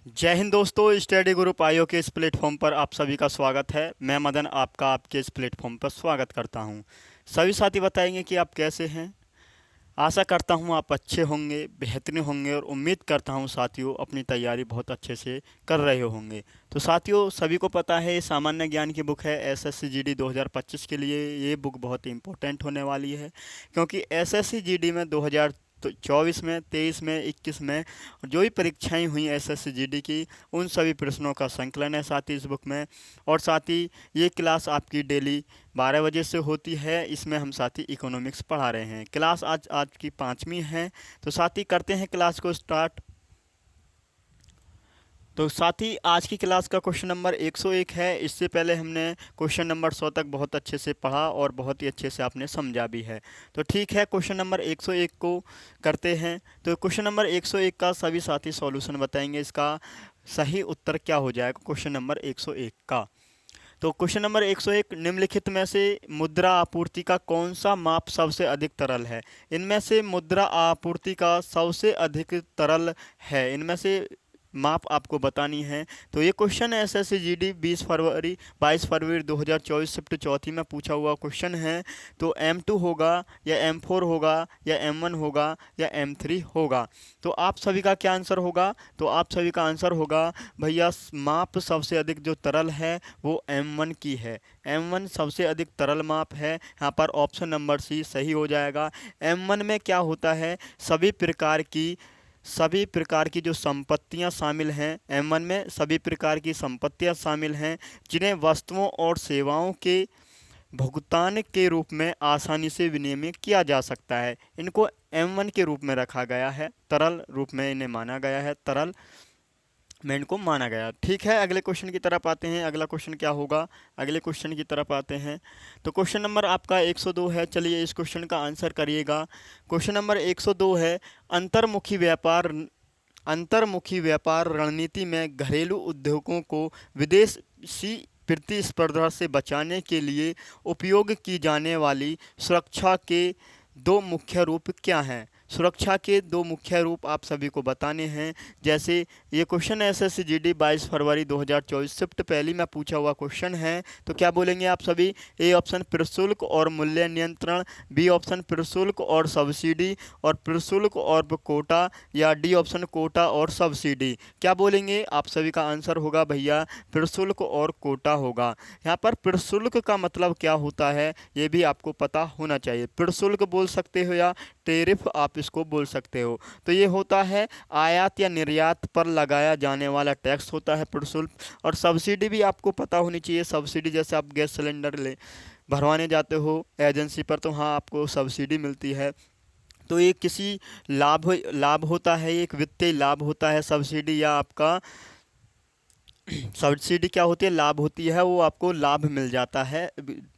जय हिंद दोस्तों, study group IO के इस प्लेटफॉर्म पर आप सभी का स्वागत है। मैं मदन आपका आपके इस प्लेटफॉर्म पर स्वागत करता हूं। सभी साथी बताएंगे कि आप कैसे हैं। आशा करता हूं आप अच्छे होंगे, बेहतरीन होंगे और उम्मीद करता हूं साथियों अपनी तैयारी बहुत अच्छे से कर रहे होंगे। तो साथियों सभी को पता है ये सामान्य ज्ञान की बुक है एसएससी जीडी 2025 के लिए। ये बुक बहुत ही इंपॉर्टेंट होने वाली है क्योंकि एसएससी जीडी में 2024 में, 23 में, 21 में जो भी परीक्षाएं हुई एसएससी जीडी की, उन सभी प्रश्नों का संकलन है साथ ही इस बुक में। और साथ ही ये क्लास आपकी डेली 12 बजे से होती है। इसमें हम साथ ही इकोनॉमिक्स पढ़ा रहे हैं। क्लास आज की 5वीं है। तो साथ ही करते हैं क्लास को स्टार्ट। तो साथ ही आज की क्लास का क्वेश्चन नंबर 101 है। इससे पहले हमने क्वेश्चन नंबर 100 तक बहुत अच्छे से पढ़ा और बहुत ही अच्छे से आपने समझा भी है। तो ठीक है, क्वेश्चन नंबर 101 को करते हैं। तो क्वेश्चन नंबर 101 का सभी साथी सॉल्यूशन बताएंगे। इसका सही उत्तर क्या हो जाएगा क्वेश्चन नंबर 101 का। तो क्वेश्चन नंबर 101, निम्नलिखित में से मुद्रा आपूर्ति का कौन सा माप सबसे अधिक तरल है। इनमें से मुद्रा आपूर्ति का सबसे अधिक तरल है, इनमें से माप आपको बतानी है। तो ये क्वेश्चन एसएससी जीडी 22 फरवरी 2024 शिफ्ट चौथी में पूछा हुआ क्वेश्चन है। तो M2 होगा या M4 होगा या M1 होगा या M3 होगा। तो आप सभी का क्या आंसर होगा? तो आप सभी का आंसर होगा भैया माप सबसे अधिक जो तरल है वो M1 की है। M1 सबसे अधिक तरल माप है। यहाँ पर ऑप्शन नंबर सी सही हो जाएगा। M1 में क्या होता है, सभी प्रकार की जो संपत्तियां शामिल हैं। M1 में सभी प्रकार की संपत्तियां शामिल हैं जिन्हें वस्तुओं और सेवाओं के भुगतान के रूप में आसानी से विनिमय किया जा सकता है। इनको M1 के रूप में रखा गया है, तरल रूप में इन्हें माना गया है, तरल में इनको माना गया। ठीक है, अगले क्वेश्चन की तरफ आते हैं। अगला क्वेश्चन क्या होगा, अगले क्वेश्चन की तरफ आते हैं। तो क्वेश्चन नंबर आपका 102 है। चलिए इस क्वेश्चन का आंसर करिएगा। क्वेश्चन नंबर 102 है, अंतर्मुखी व्यापार अंतर्मुखी व्यापार रणनीति में घरेलू उद्योगों को विदेशी प्रतिस्पर्धा से बचाने के लिए उपयोग की जाने वाली सुरक्षा के दो मुख्य रूप क्या हैं। सुरक्षा के दो मुख्य रूप आप सभी को बताने हैं। जैसे ये क्वेश्चन एसएससी जीडी 22 फरवरी 2024 शिफ्ट पहली में पूछा हुआ क्वेश्चन है। तो क्या बोलेंगे आप सभी? ए ऑप्शन प्रशुल्क और मूल्य नियंत्रण, बी ऑप्शन प्रशुल्क और सब्सिडी और प्रशुल्क और कोटा, या डी ऑप्शन कोटा और सब्सिडी। क्या बोलेंगे? आप सभी का आंसर होगा भैया प्रशुल्क और कोटा होगा। यहाँ पर प्रशुल्क का मतलब क्या होता है ये भी आपको पता होना चाहिए। प्रशुल्क बोल सकते हो या टेरिफ आप इसको बोल सकते हो। तो ये होता है आयात या निर्यात पर लगाया जाने वाला टैक्स होता है प्रशुल्क। और सब्सिडी भी आपको पता होनी चाहिए। सब्सिडी जैसे आप गैस सिलेंडर ले भरवाने जाते हो एजेंसी पर, तो हाँ आपको सब्सिडी मिलती है। तो ये किसी लाभ होता है, एक वित्तीय लाभ होता है सब्सिडी। या आपका सब्सिडी क्या होती है, लाभ होती है, वो आपको लाभ मिल जाता है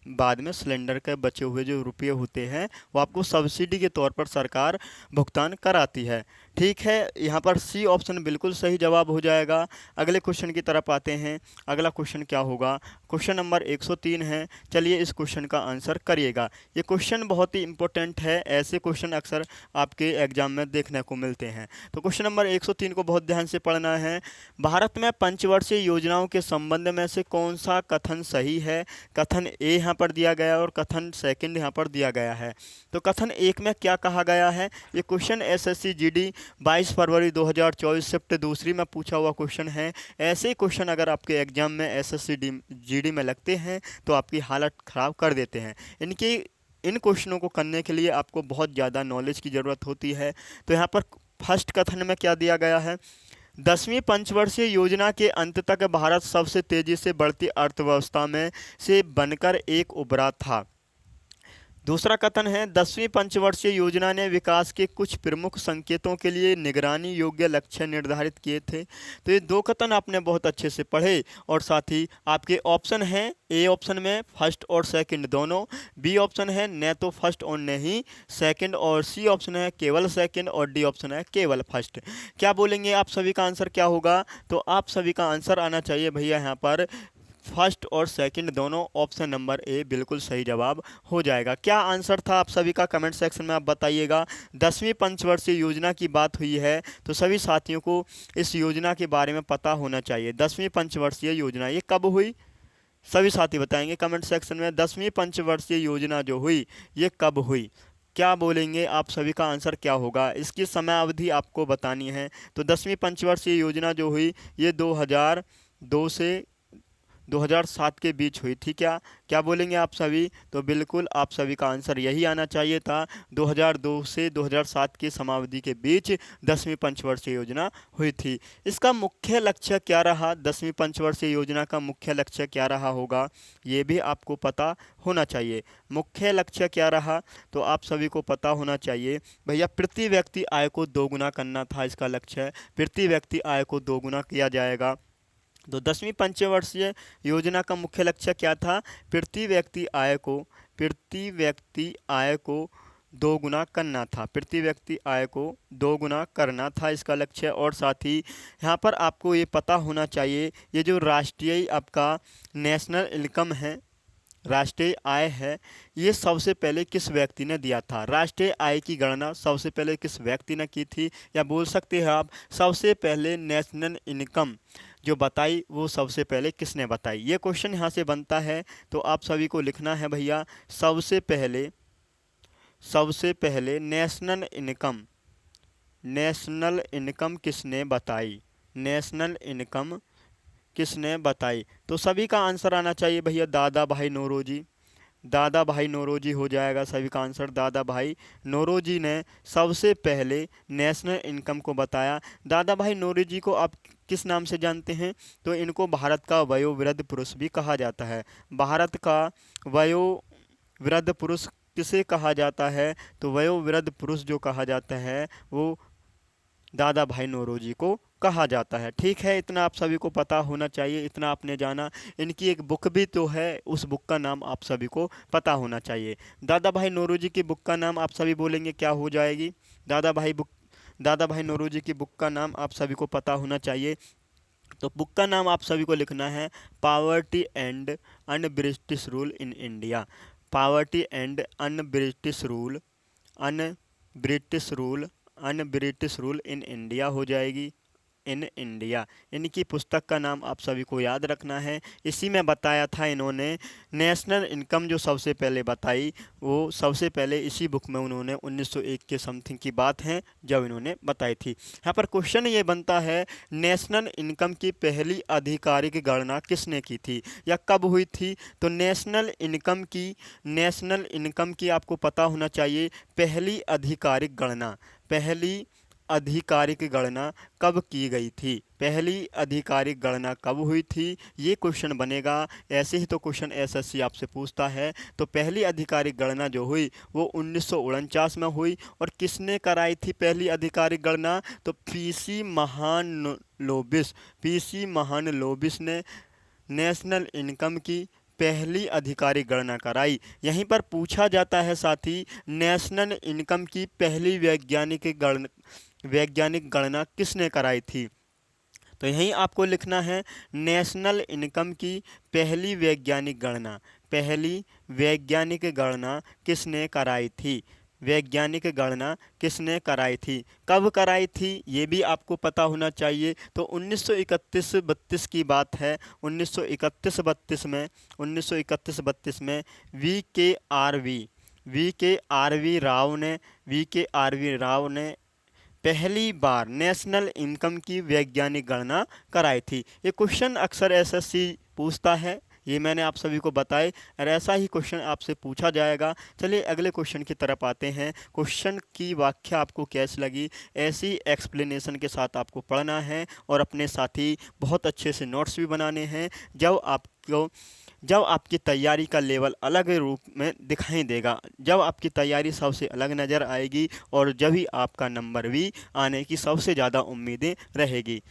बाद में। सिलेंडर के बचे हुए जो रुपये होते हैं वो आपको सब्सिडी के तौर पर सरकार भुगतान कराती है। ठीक है, यहाँ पर सी ऑप्शन बिल्कुल सही जवाब हो जाएगा। अगले क्वेश्चन की तरफ आते हैं। अगला क्वेश्चन क्या होगा, क्वेश्चन नंबर 103 है। चलिए इस क्वेश्चन का आंसर करिएगा। ये क्वेश्चन बहुत ही इंपॉर्टेंट है, ऐसे क्वेश्चन अक्सर आपके एग्जाम में देखने को मिलते हैं। तो क्वेश्चन नंबर 103 को बहुत ध्यान से पढ़ना है। भारत में पंचवर्षीय योजनाओं के संबंध में से कौन सा कथन सही है? कथन ए यहाँ पर दिया गया है और कथन सेकंड यहाँ पर दिया गया है। तो कथन एक में क्या कहा गया है? ये क्वेश्चन एसएससी जीडी 22 फरवरी 2024 शिफ्ट दूसरी में पूछा हुआ क्वेश्चन है। ऐसे क्वेश्चन अगर आपके एग्जाम में एसएससी जीडी में लगते हैं तो आपकी हालत ख़राब कर देते हैं। इन क्वेश्चनों को करने के लिए आपको बहुत ज़्यादा नॉलेज की ज़रूरत होती है। तो यहाँ पर फर्स्ट कथन में क्या दिया गया है? 10वीं पंचवर्षीय योजना के अंत तक भारत सबसे तेजी से बढ़ती अर्थव्यवस्था में से बनकर एक उभरा था। दूसरा कथन है, 10वीं पंचवर्षीय योजना ने विकास के कुछ प्रमुख संकेतों के लिए निगरानी योग्य लक्ष्य निर्धारित किए थे। तो ये दो कथन आपने बहुत अच्छे से पढ़े। और साथ ही आपके ऑप्शन हैं, ए ऑप्शन में फर्स्ट और सेकंड दोनों, बी ऑप्शन है न तो फर्स्ट और न ही सेकंड, और सी ऑप्शन है केवल सेकंड, और डी ऑप्शन है केवल फर्स्ट। क्या बोलेंगे आप सभी का आंसर क्या होगा? तो आप सभी का आंसर आना चाहिए भैया यहाँ पर फर्स्ट और सेकंड दोनों, ऑप्शन नंबर ए बिल्कुल सही जवाब हो जाएगा। क्या आंसर था आप सभी का, कमेंट सेक्शन में आप बताइएगा। 10वीं पंचवर्षीय योजना की बात हुई है तो सभी साथियों को इस योजना के बारे में पता होना चाहिए। 10वीं पंचवर्षीय योजना ये कब हुई, सभी साथी बताएंगे कमेंट सेक्शन में। 10वीं पंचवर्षीय योजना जो हुई ये कब हुई, क्या बोलेंगे आप सभी का आंसर क्या होगा, इसकी समय अवधि आपको बतानी है। तो 10वीं पंचवर्षीय योजना जो हुई ये 2002 से 2007 के बीच हुई थी। क्या क्या बोलेंगे आप सभी, तो बिल्कुल आप सभी का आंसर यही आना चाहिए था। 2002 से 2007 की समावधि के बीच 10वीं पंचवर्षीय योजना हुई थी। इसका मुख्य लक्ष्य क्या रहा, 10वीं पंचवर्षीय योजना का मुख्य लक्ष्य क्या रहा होगा, ये भी आपको पता होना चाहिए। मुख्य लक्ष्य क्या रहा तो आप सभी को पता होना चाहिए भैया, प्रति व्यक्ति आय को दोगुना करना था इसका लक्ष्य। प्रति व्यक्ति आय को दोगुना किया जाएगा। तो 10वीं पंचवर्षीय योजना का मुख्य लक्ष्य क्या था, प्रति व्यक्ति आय को दोगुना करना था। प्रति व्यक्ति आय को दोगुना करना था इसका लक्ष्य। और साथ ही यहाँ पर आपको ये पता होना चाहिए, ये जो राष्ट्रीय आपका नेशनल इनकम है, राष्ट्रीय आय है, ये सबसे पहले किस व्यक्ति ने दिया था। राष्ट्रीय आय की गणना सबसे पहले किस व्यक्ति ने की थी, या बोल सकते हैं आप सबसे पहले नेशनल इनकम जो बताई वो सबसे पहले किसने बताई, ये क्वेश्चन यहाँ से बनता है। तो आप सभी को लिखना है भैया, सबसे पहले नेशनल इनकम किसने बताई, नेशनल इनकम किसने बताई। तो सभी का आंसर आना चाहिए भैया दादा भाई नौरोजी, दादा भाई नौरोजी हो जाएगा सभी का आंसर। दादा भाई नौरोजी ने सबसे पहले नेशनल इनकम को बताया। दादा भाई नौरोजी को आप किस नाम से जानते हैं, तो इनको भारत का वयोवृद्ध पुरुष भी कहा जाता है। भारत का वयोवृद्ध पुरुष किसे कहा जाता है, तो वयोवृद्ध पुरुष जो कहा जाता है वो दादा भाई नौरोजी को कहा जाता है। ठीक है, इतना आप सभी को पता होना चाहिए, इतना आपने जाना। इनकी एक बुक भी तो है, उस बुक का नाम आप सभी को पता होना चाहिए। दादा भाई नौरोजी की बुक का नाम आप सभी बोलेंगे क्या हो जाएगी, दादा भाई नौरोजी की बुक का नाम आप सभी को पता होना चाहिए। तो बुक का नाम आप सभी को लिखना है poverty and un-British rule in India. Poverty and un-British rule in India हो जाएगी, इन इंडिया। इनकी पुस्तक का नाम आप सभी को याद रखना है। इसी में बताया था इन्होंने नेशनल इनकम जो सबसे पहले बताई, वो सबसे पहले इसी बुक में उन्होंने 1901 के समथिंग की बात है जब इन्होंने बताई थी। यहाँ पर क्वेश्चन ये बनता है, नेशनल इनकम की पहली आधिकारिक गणना किसने की थी या कब हुई थी। तो नेशनल इनकम की आपको पता होना चाहिए पहली आधिकारिक गणना कब की गई थी, पहली आधिकारिक गणना कब हुई थी, ये क्वेश्चन बनेगा। ऐसे ही तो क्वेश्चन एसएससी आपसे पूछता है। तो पहली आधिकारिक गणना जो हुई वो 1949 में हुई। और किसने कराई थी पहली आधिकारिक गणना, तो पीसी महानलोबिस ने नेशनल इनकम की पहली आधिकारिक गणना कराई। यहीं पर पूछा जाता है साथी, नेशनल इनकम की पहली वैज्ञानिक गणना किसने कराई थी। तो यहीं आपको लिखना है नेशनल इनकम की पहली वैज्ञानिक गणना किसने कराई थी, वैज्ञानिक गणना किसने कराई थी, कब कराई थी, ये भी आपको पता होना चाहिए। तो 1931-32 की बात है। 1931-32 में वी के आर वी राव ने पहली बार नेशनल इनकम की वैज्ञानिक गणना कराई थी। ये क्वेश्चन अक्सर एसएससी पूछता है, ये मैंने आप सभी को बताए, और ऐसा ही क्वेश्चन आपसे पूछा जाएगा। चलिए अगले क्वेश्चन की तरफ आते हैं। क्वेश्चन की व्याख्या आपको कैसी लगी, ऐसी एक्सप्लेनेशन के साथ आपको पढ़ना है और अपने साथी बहुत अच्छे से नोट्स भी बनाने हैं। जब आपकी तैयारी का लेवल अलग रूप में दिखाई देगा, जब आपकी तैयारी सबसे अलग नज़र आएगी, और जब ही आपका नंबर भी आने की सबसे ज़्यादा उम्मीदें रहेगी।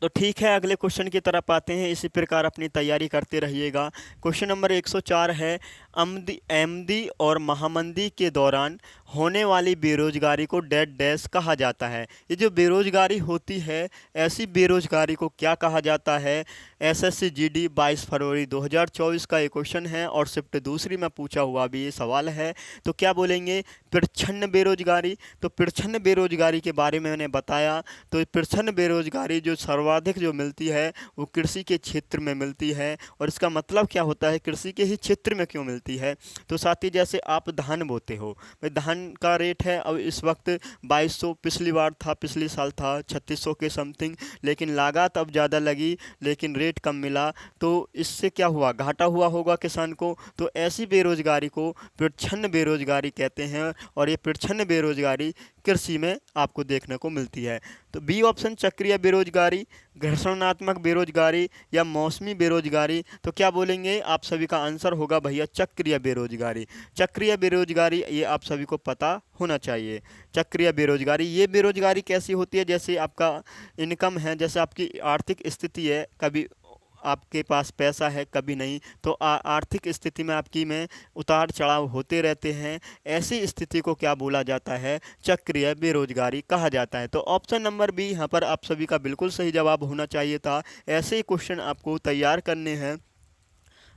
तो ठीक है, अगले क्वेश्चन की तरफ आते हैं। इसी प्रकार अपनी तैयारी करते रहिएगा। क्वेश्चन नंबर 104 है, आमदी आमदी और महामंदी के दौरान होने वाली बेरोजगारी को डेड डैश कहा जाता है। ये जो बेरोजगारी होती है, ऐसी बेरोजगारी को क्या कहा जाता है? एसएससी जीडी 22 फरवरी 2024 का ये क्वेश्चन है और शिफ्ट दूसरी में पूछा हुआ भी ये सवाल है। तो क्या बोलेंगे? प्रच्छन्न बेरोजगारी। तो प्रच्छन्न बेरोजगारी के बारे में मैंने बताया। तो प्रच्छन्न बेरोजगारी जो सर्वाधिक जो मिलती है वो कृषि के क्षेत्र में मिलती है। और इसका मतलब क्या होता है? कृषि के ही क्षेत्र में क्यों मिलती है? तो साथी जैसे आप धान बोते हो, भाई धान का रेट है अब इस वक्त 2200, पिछली बार था, पिछले साल था 3600 के समथिंग, लेकिन लागत अब ज़्यादा लगी लेकिन रेट कम मिला। तो इससे क्या हुआ? घाटा हुआ होगा किसान को। तो ऐसी बेरोजगारी को प्रच्छन्न बेरोजगारी कहते हैं और ये प्रच्छन्न बेरोजगारी कृषि में आपको देखने को मिलती है। तो बी ऑप्शन चक्रीय बेरोजगारी, घर्षणात्मक बेरोजगारी या मौसमी बेरोजगारी। तो क्या बोलेंगे? आप सभी का आंसर होगा भैया चक्रीय बेरोजगारी। चक्रीय बेरोजगारी ये आप सभी को पता होना चाहिए। चक्रीय बेरोजगारी, ये बेरोजगारी कैसी होती है? जैसे आपका इनकम है, जैसे आपकी आर्थिक स्थिति है, कभी आपके पास पैसा है कभी नहीं, तो आर्थिक स्थिति में आपकी में उतार चढ़ाव होते रहते हैं। ऐसी स्थिति को क्या बोला जाता है? चक्रीय बेरोजगारी कहा जाता है। तो ऑप्शन नंबर बी यहाँ पर आप सभी का बिल्कुल सही जवाब होना चाहिए था। ऐसे ही क्वेश्चन आपको तैयार करने हैं।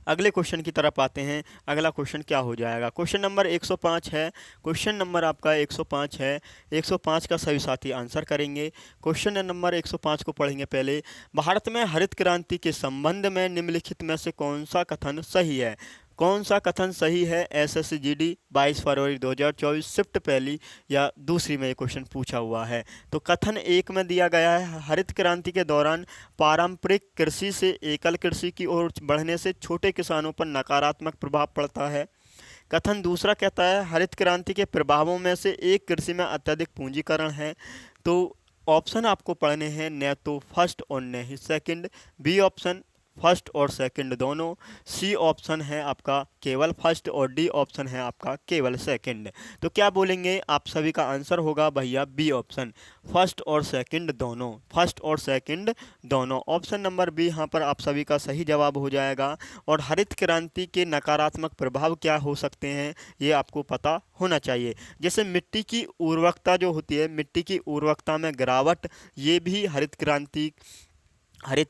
अगले क्वेश्चन की तरफ आते हैं। अगला क्वेश्चन क्या हो जाएगा? क्वेश्चन नंबर 105 है। क्वेश्चन नंबर आपका 105 है। 105 का सभी साथी आंसर करेंगे। क्वेश्चन नंबर 105 को पढ़ेंगे पहले। भारत में हरित क्रांति के संबंध में निम्नलिखित में से कौन सा कथन सही है? कौन सा कथन सही है? एसएससी जीडी 22 फरवरी 2024 शिफ्ट पहली या दूसरी में ये क्वेश्चन पूछा हुआ है। तो कथन एक में दिया गया है, हरित क्रांति के दौरान पारंपरिक कृषि से एकल कृषि की ओर बढ़ने से छोटे किसानों पर नकारात्मक प्रभाव पड़ता है। कथन दूसरा कहता है, हरित क्रांति के प्रभावों में से एक कृषि में अत्यधिक पूंजीकरण है। तो ऑप्शन आपको पढ़ने हैं, न तो फर्स्ट और न ही सेकंड। बी ऑप्शन फर्स्ट और सेकंड दोनों। सी ऑप्शन है आपका केवल फर्स्ट और डी ऑप्शन है आपका केवल सेकंड। तो क्या बोलेंगे? आप सभी का आंसर होगा भैया बी ऑप्शन, फर्स्ट और सेकंड दोनों। फर्स्ट और सेकंड दोनों, ऑप्शन नंबर बी यहाँ पर आप सभी का सही जवाब हो जाएगा। और हरित क्रांति के नकारात्मक प्रभाव क्या हो सकते हैं ये आपको पता होना चाहिए। जैसे मिट्टी की उर्वरकता जो होती है, मिट्टी की उर्वरकता में गिरावट, ये भी हरित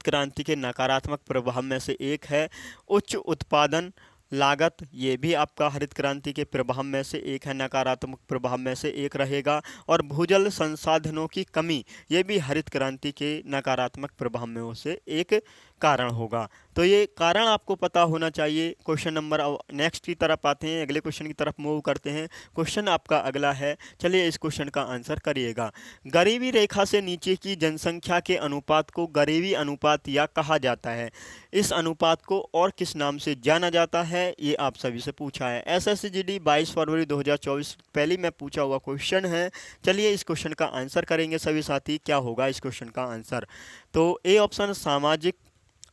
क्रांति के नकारात्मक प्रभाव में से एक है। उच्च उत्पादन लागत, ये भी आपका हरित क्रांति के प्रभाव में से एक है, नकारात्मक प्रभाव में से एक रहेगा। और भूजल संसाधनों की कमी, ये भी हरित क्रांति के नकारात्मक प्रभाव में से एक कारण होगा। तो ये कारण आपको पता होना चाहिए। क्वेश्चन नंबर नेक्स्ट की तरफ आते हैं, अगले क्वेश्चन की तरफ मूव करते हैं। क्वेश्चन आपका अगला है, चलिए इस क्वेश्चन का आंसर करिएगा। गरीबी रेखा से नीचे की जनसंख्या के अनुपात को गरीबी अनुपात या कहा जाता है। इस अनुपात को और किस नाम से जाना जाता है ये आप सभी से पूछा है। एसएससी जीडी 22 फरवरी 2024 पहले में पूछा हुआ क्वेश्चन है। चलिए इस क्वेश्चन का आंसर करेंगे सभी साथी। क्या होगा इस क्वेश्चन का आंसर? तो ए ऑप्शन सामाजिक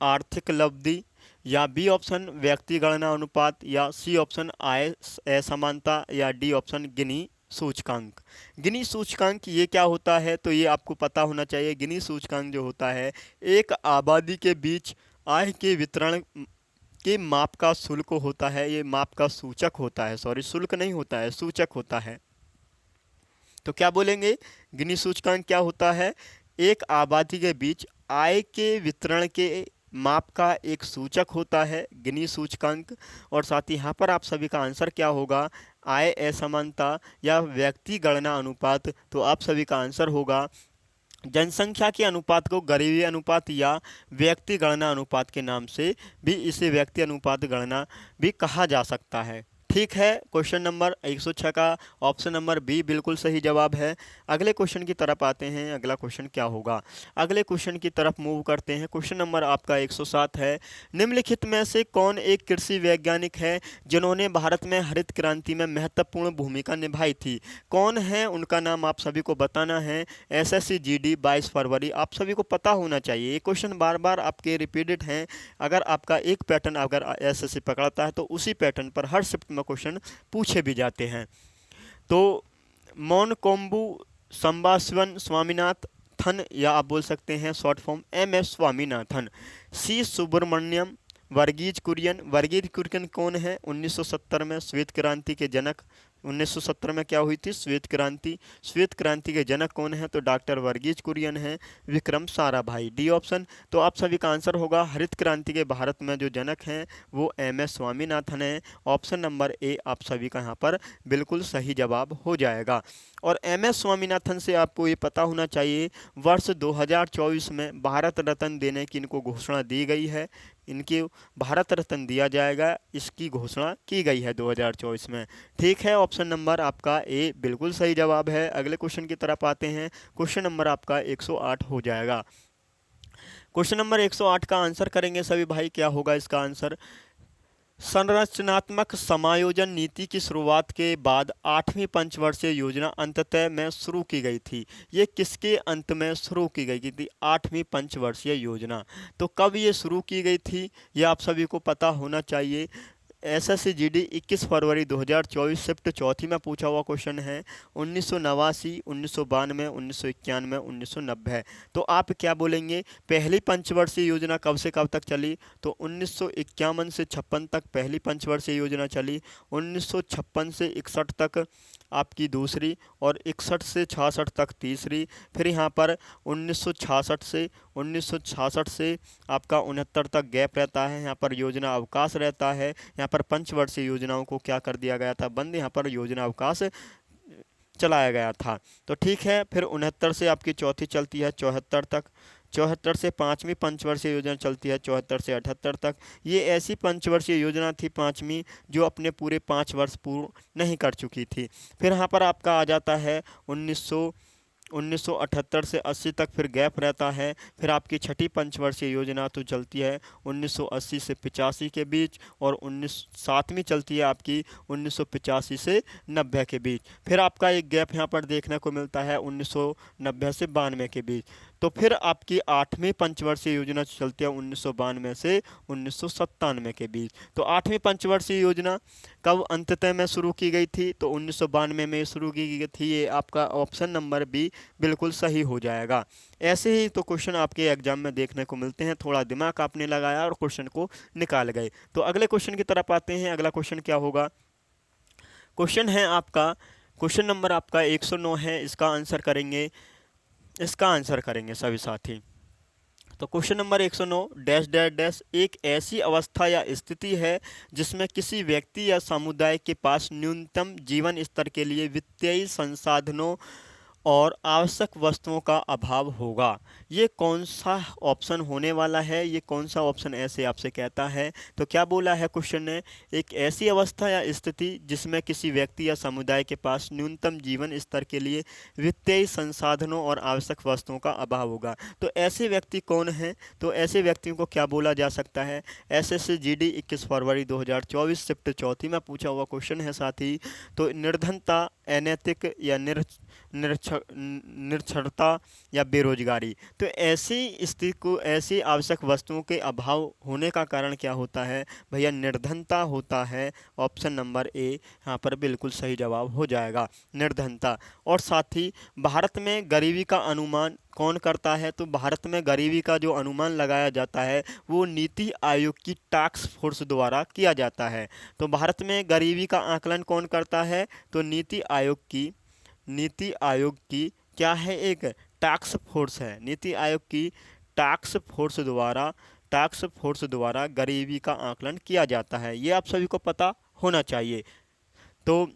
आर्थिक लब्धि, या बी ऑप्शन व्यक्ति गणना अनुपात, या सी ऑप्शन आय असमानता, या डी ऑप्शन गिनी सूचकांक। गिनी सूचकांक ये क्या होता है? तो ये आपको पता होना चाहिए। गिनी सूचकांक जो होता है, एक आबादी के बीच आय के वितरण के माप का शुल्क होता है। ये माप का सूचक होता है, सॉरी शुल्क नहीं होता है, सूचक होता है। तो क्या बोलेंगे? गिनी सूचकांक क्या होता है? एक आबादी के बीच आय के वितरण के माप का एक सूचक होता है गिनी सूचकांक। और साथ ही यहाँ पर आप सभी का आंसर क्या होगा? आय असमानता या व्यक्ति गणना अनुपात। तो आप सभी का आंसर होगा जनसंख्या के अनुपात को गरीबी अनुपात या व्यक्ति गणना अनुपात के नाम से भी इसे व्यक्ति अनुपात गणना भी कहा जा सकता है। ठीक है, क्वेश्चन नंबर 106 का ऑप्शन नंबर बी बिल्कुल सही जवाब है। अगले क्वेश्चन की तरफ आते हैं। अगला क्वेश्चन क्या होगा? अगले क्वेश्चन की तरफ मूव करते हैं। क्वेश्चन नंबर आपका 107 है। निम्नलिखित में से कौन एक कृषि वैज्ञानिक है जिन्होंने भारत में हरित क्रांति में महत्वपूर्ण भूमिका निभाई थी? कौन है? उनका नाम आप सभी को बताना है। एसएससी जीडी 22 फरवरी, आप सभी को पता होना चाहिए। ये क्वेश्चन बार बार आपके रिपीटेड हैं। अगर आपका एक पैटर्न अगर एसएससी पकड़ता है तो उसी पैटर्न पर हर शिफ्ट में क्वेश्चन पूछे भी जाते हैं। तो मोनकोम्बू संबाशिवन स्वामीनाथन, या आप बोल सकते हैं short form M S Swaminathan. C Subramaniam, Verghese Kurien. Verghese Kurien कौन है? 1970 में श्वेत क्रांति के जनक। 1970 में क्या हुई थी? श्वेत क्रांति। श्वेत क्रांति के जनक कौन है? तो डॉक्टर वर्गीज कुरियन है। Vikram Sarabhai, D option. तो आप सभी का आंसर होगा हरित क्रांति के भारत में जो जनक हैं वो एम.एस. स्वामीनाथन है। ऑप्शन नंबर ए आप सभी का यहाँ पर बिल्कुल सही जवाब हो जाएगा। और एम.एस. स्वामीनाथन से आपको ये पता होना चाहिए वर्ष 2024 में भारत रत्न देने की इनको घोषणा दी गई है। इनके भारत रत्न दिया जाएगा, इसकी घोषणा की गई है 2024 में। ठीक है, ऑप्शन नंबर आपका ए बिल्कुल सही जवाब है। अगले क्वेश्चन की तरफ आते हैं। क्वेश्चन नंबर आपका 108 हो जाएगा। क्वेश्चन नंबर 108 का आंसर करेंगे सभी भाई। क्या होगा इसका आंसर? संरचनात्मक समायोजन नीति की शुरुआत के बाद 8वीं पंचवर्षीय योजना अंततः में शुरू की गई थी। ये किसके अंत में शुरू की गई थी? 8वीं पंचवर्षीय योजना। तो कब ये शुरू की गई थी ये आप सभी को पता होना चाहिए। SSCGD 21 फरवरी 2024 शिफ्ट चौथी में पूछा हुआ क्वेश्चन है। 1989, 1992, 1991, 1990। तो आप क्या बोलेंगे? पहली पंचवर्षीय योजना कब से कब तक चली? तो 1951 से 56 तक पहली पंचवर्षीय योजना चली। 1956 से 61 तक आपकी दूसरी, और 61 से 66 तक तीसरी। फिर यहाँ पर 1966 से आपका 69 तक गैप रहता है। यहाँ पर योजना अवकाश रहता है। यहाँ पर पंचवर्षीय योजनाओं को क्या कर दिया गया था? बंद। यहाँ पर योजना अवकाश चलाया गया था। तो ठीक है, फिर 69 से आपकी चौथी चलती है 74 तक। 74 से पाँचवीं पंचवर्षीय योजना चलती है 74 से 78 तक। ये ऐसी पंचवर्षीय योजना थी पाँचवीं जो अपने पूरे 5 वर्ष पूर्ण नहीं कर चुकी थी। फिर यहाँ पर आपका आ जाता है 1978 से 80 तक फिर गैप रहता है। फिर आपकी छठी पंचवर्षीय योजना तो चलती है 1980 से 85 के बीच, और 7वीं चलती है आपकी 1985 से 90 के बीच। फिर आपका एक गैप यहाँ पर देखने को मिलता है 1990 से 92 के बीच। तो फिर आपकी 8वीं पंचवर्षीय योजना चलती है 1992 से 1997 के बीच। तो 8वीं पंचवर्षीय योजना कब अंततः में शुरू की गई थी? तो 1992 में शुरू की गई थी। ये आपका ऑप्शन नंबर बी बिल्कुल सही हो जाएगा। ऐसे ही तो क्वेश्चन आपके एग्जाम में देखने को मिलते हैं। थोड़ा दिमाग आपने लगाया और क्वेश्चन को निकाल गए। तो अगले क्वेश्चन की तरफ आते हैं। अगला क्वेश्चन क्या होगा? क्वेश्चन है आपका, क्वेश्चन नंबर आपका 109 है। इसका आंसर करेंगे सभी साथी। तो question number 109 dash dash dash एक ऐसी अवस्था या स्थिति है जिसमें किसी व्यक्ति या समुदाय के पास न्यूनतम जीवन स्तर के लिए वित्तीय संसाधनों और आवश्यक वस्तुओं का अभाव होगा। ये कौन सा ऑप्शन होने वाला है? ये कौन सा ऑप्शन ऐसे आपसे कहता है? तो क्या बोला है क्वेश्चन ने? एक ऐसी अवस्था या स्थिति जिसमें किसी व्यक्ति या समुदाय के पास न्यूनतम जीवन स्तर के लिए वित्तीय संसाधनों और आवश्यक वस्तुओं का अभाव होगा। तो ऐसे व्यक्ति कौन हैं? तो ऐसे व्यक्तियों को क्या बोला जा सकता है? SSCGD 21 फरवरी 2024 शिफ्ट चौथी में पूछा हुआ क्वेश्चन है साथी। तो निर्धनता, अनैतिक या निरक्षरता या बेरोजगारी। तो ऐसी स्थिति को, ऐसी आवश्यक वस्तुओं के अभाव होने का कारण क्या होता है? भैया निर्धनता होता है। ऑप्शन नंबर ए यहाँ पर बिल्कुल सही जवाब हो जाएगा, निर्धनता। और साथ ही भारत में गरीबी का अनुमान कौन करता है? तो भारत में गरीबी का जो अनुमान लगाया जाता है वो नीति आयोग की टास्क फोर्स द्वारा किया जाता है। तो भारत में गरीबी का आकलन कौन करता है? तो नीति आयोग की क्या है? एक टास्क फोर्स है। नीति आयोग की टास्क फोर्स द्वारा गरीबी का आकलन किया जाता है। ये आप सभी को पता होना चाहिए। तो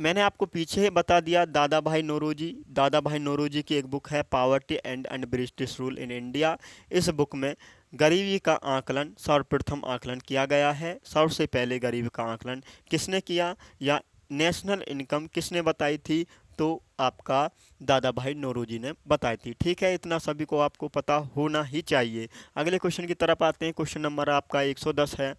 मैंने आपको पीछे बता दिया दादा भाई नौरोजी की एक बुक है poverty and British rule in India. इस बुक में गरीबी का आकलन सर्वप्रथम आकलन किया गया है। सबसे पहले गरीबी का आकलन किसने किया या नेशनल इनकम किसने बताई थी? तो आपका दादा भाई नौरोजी ने बताई थी। ठीक है, इतना सभी को आपको पता होना ही चाहिए। अगले क्वेश्चन की तरफ आते हैं। क्वेश्चन नंबर आपका 110 है।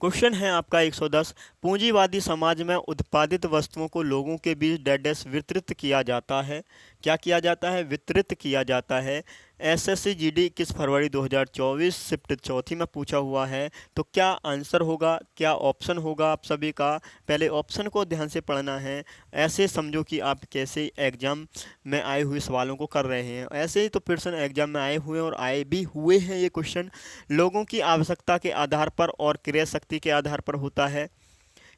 क्वेश्चन है आपका 110 पूंजीवादी समाज में उत्पादित वस्तुओं को लोगों के बीच डैश वितरित किया जाता है। क्या किया जाता है, वितरित किया जाता है। एसएससी जीडी 21 फरवरी 2024 शिफ्ट चौथी में पूछा हुआ है। तो क्या आंसर होगा, क्या ऑप्शन होगा आप सभी का, पहले ऑप्शन को ध्यान से पढ़ना है। ऐसे समझो कि आप कैसे एग्जाम में आए हुए सवालों को कर रहे हैं, ऐसे ही तो प्रश्न एग्जाम में आए हुए और आए भी हुए हैं। ये क्वेश्चन लोगों की आवश्यकता के आधार पर और क्रिया शक्ति के आधार पर होता है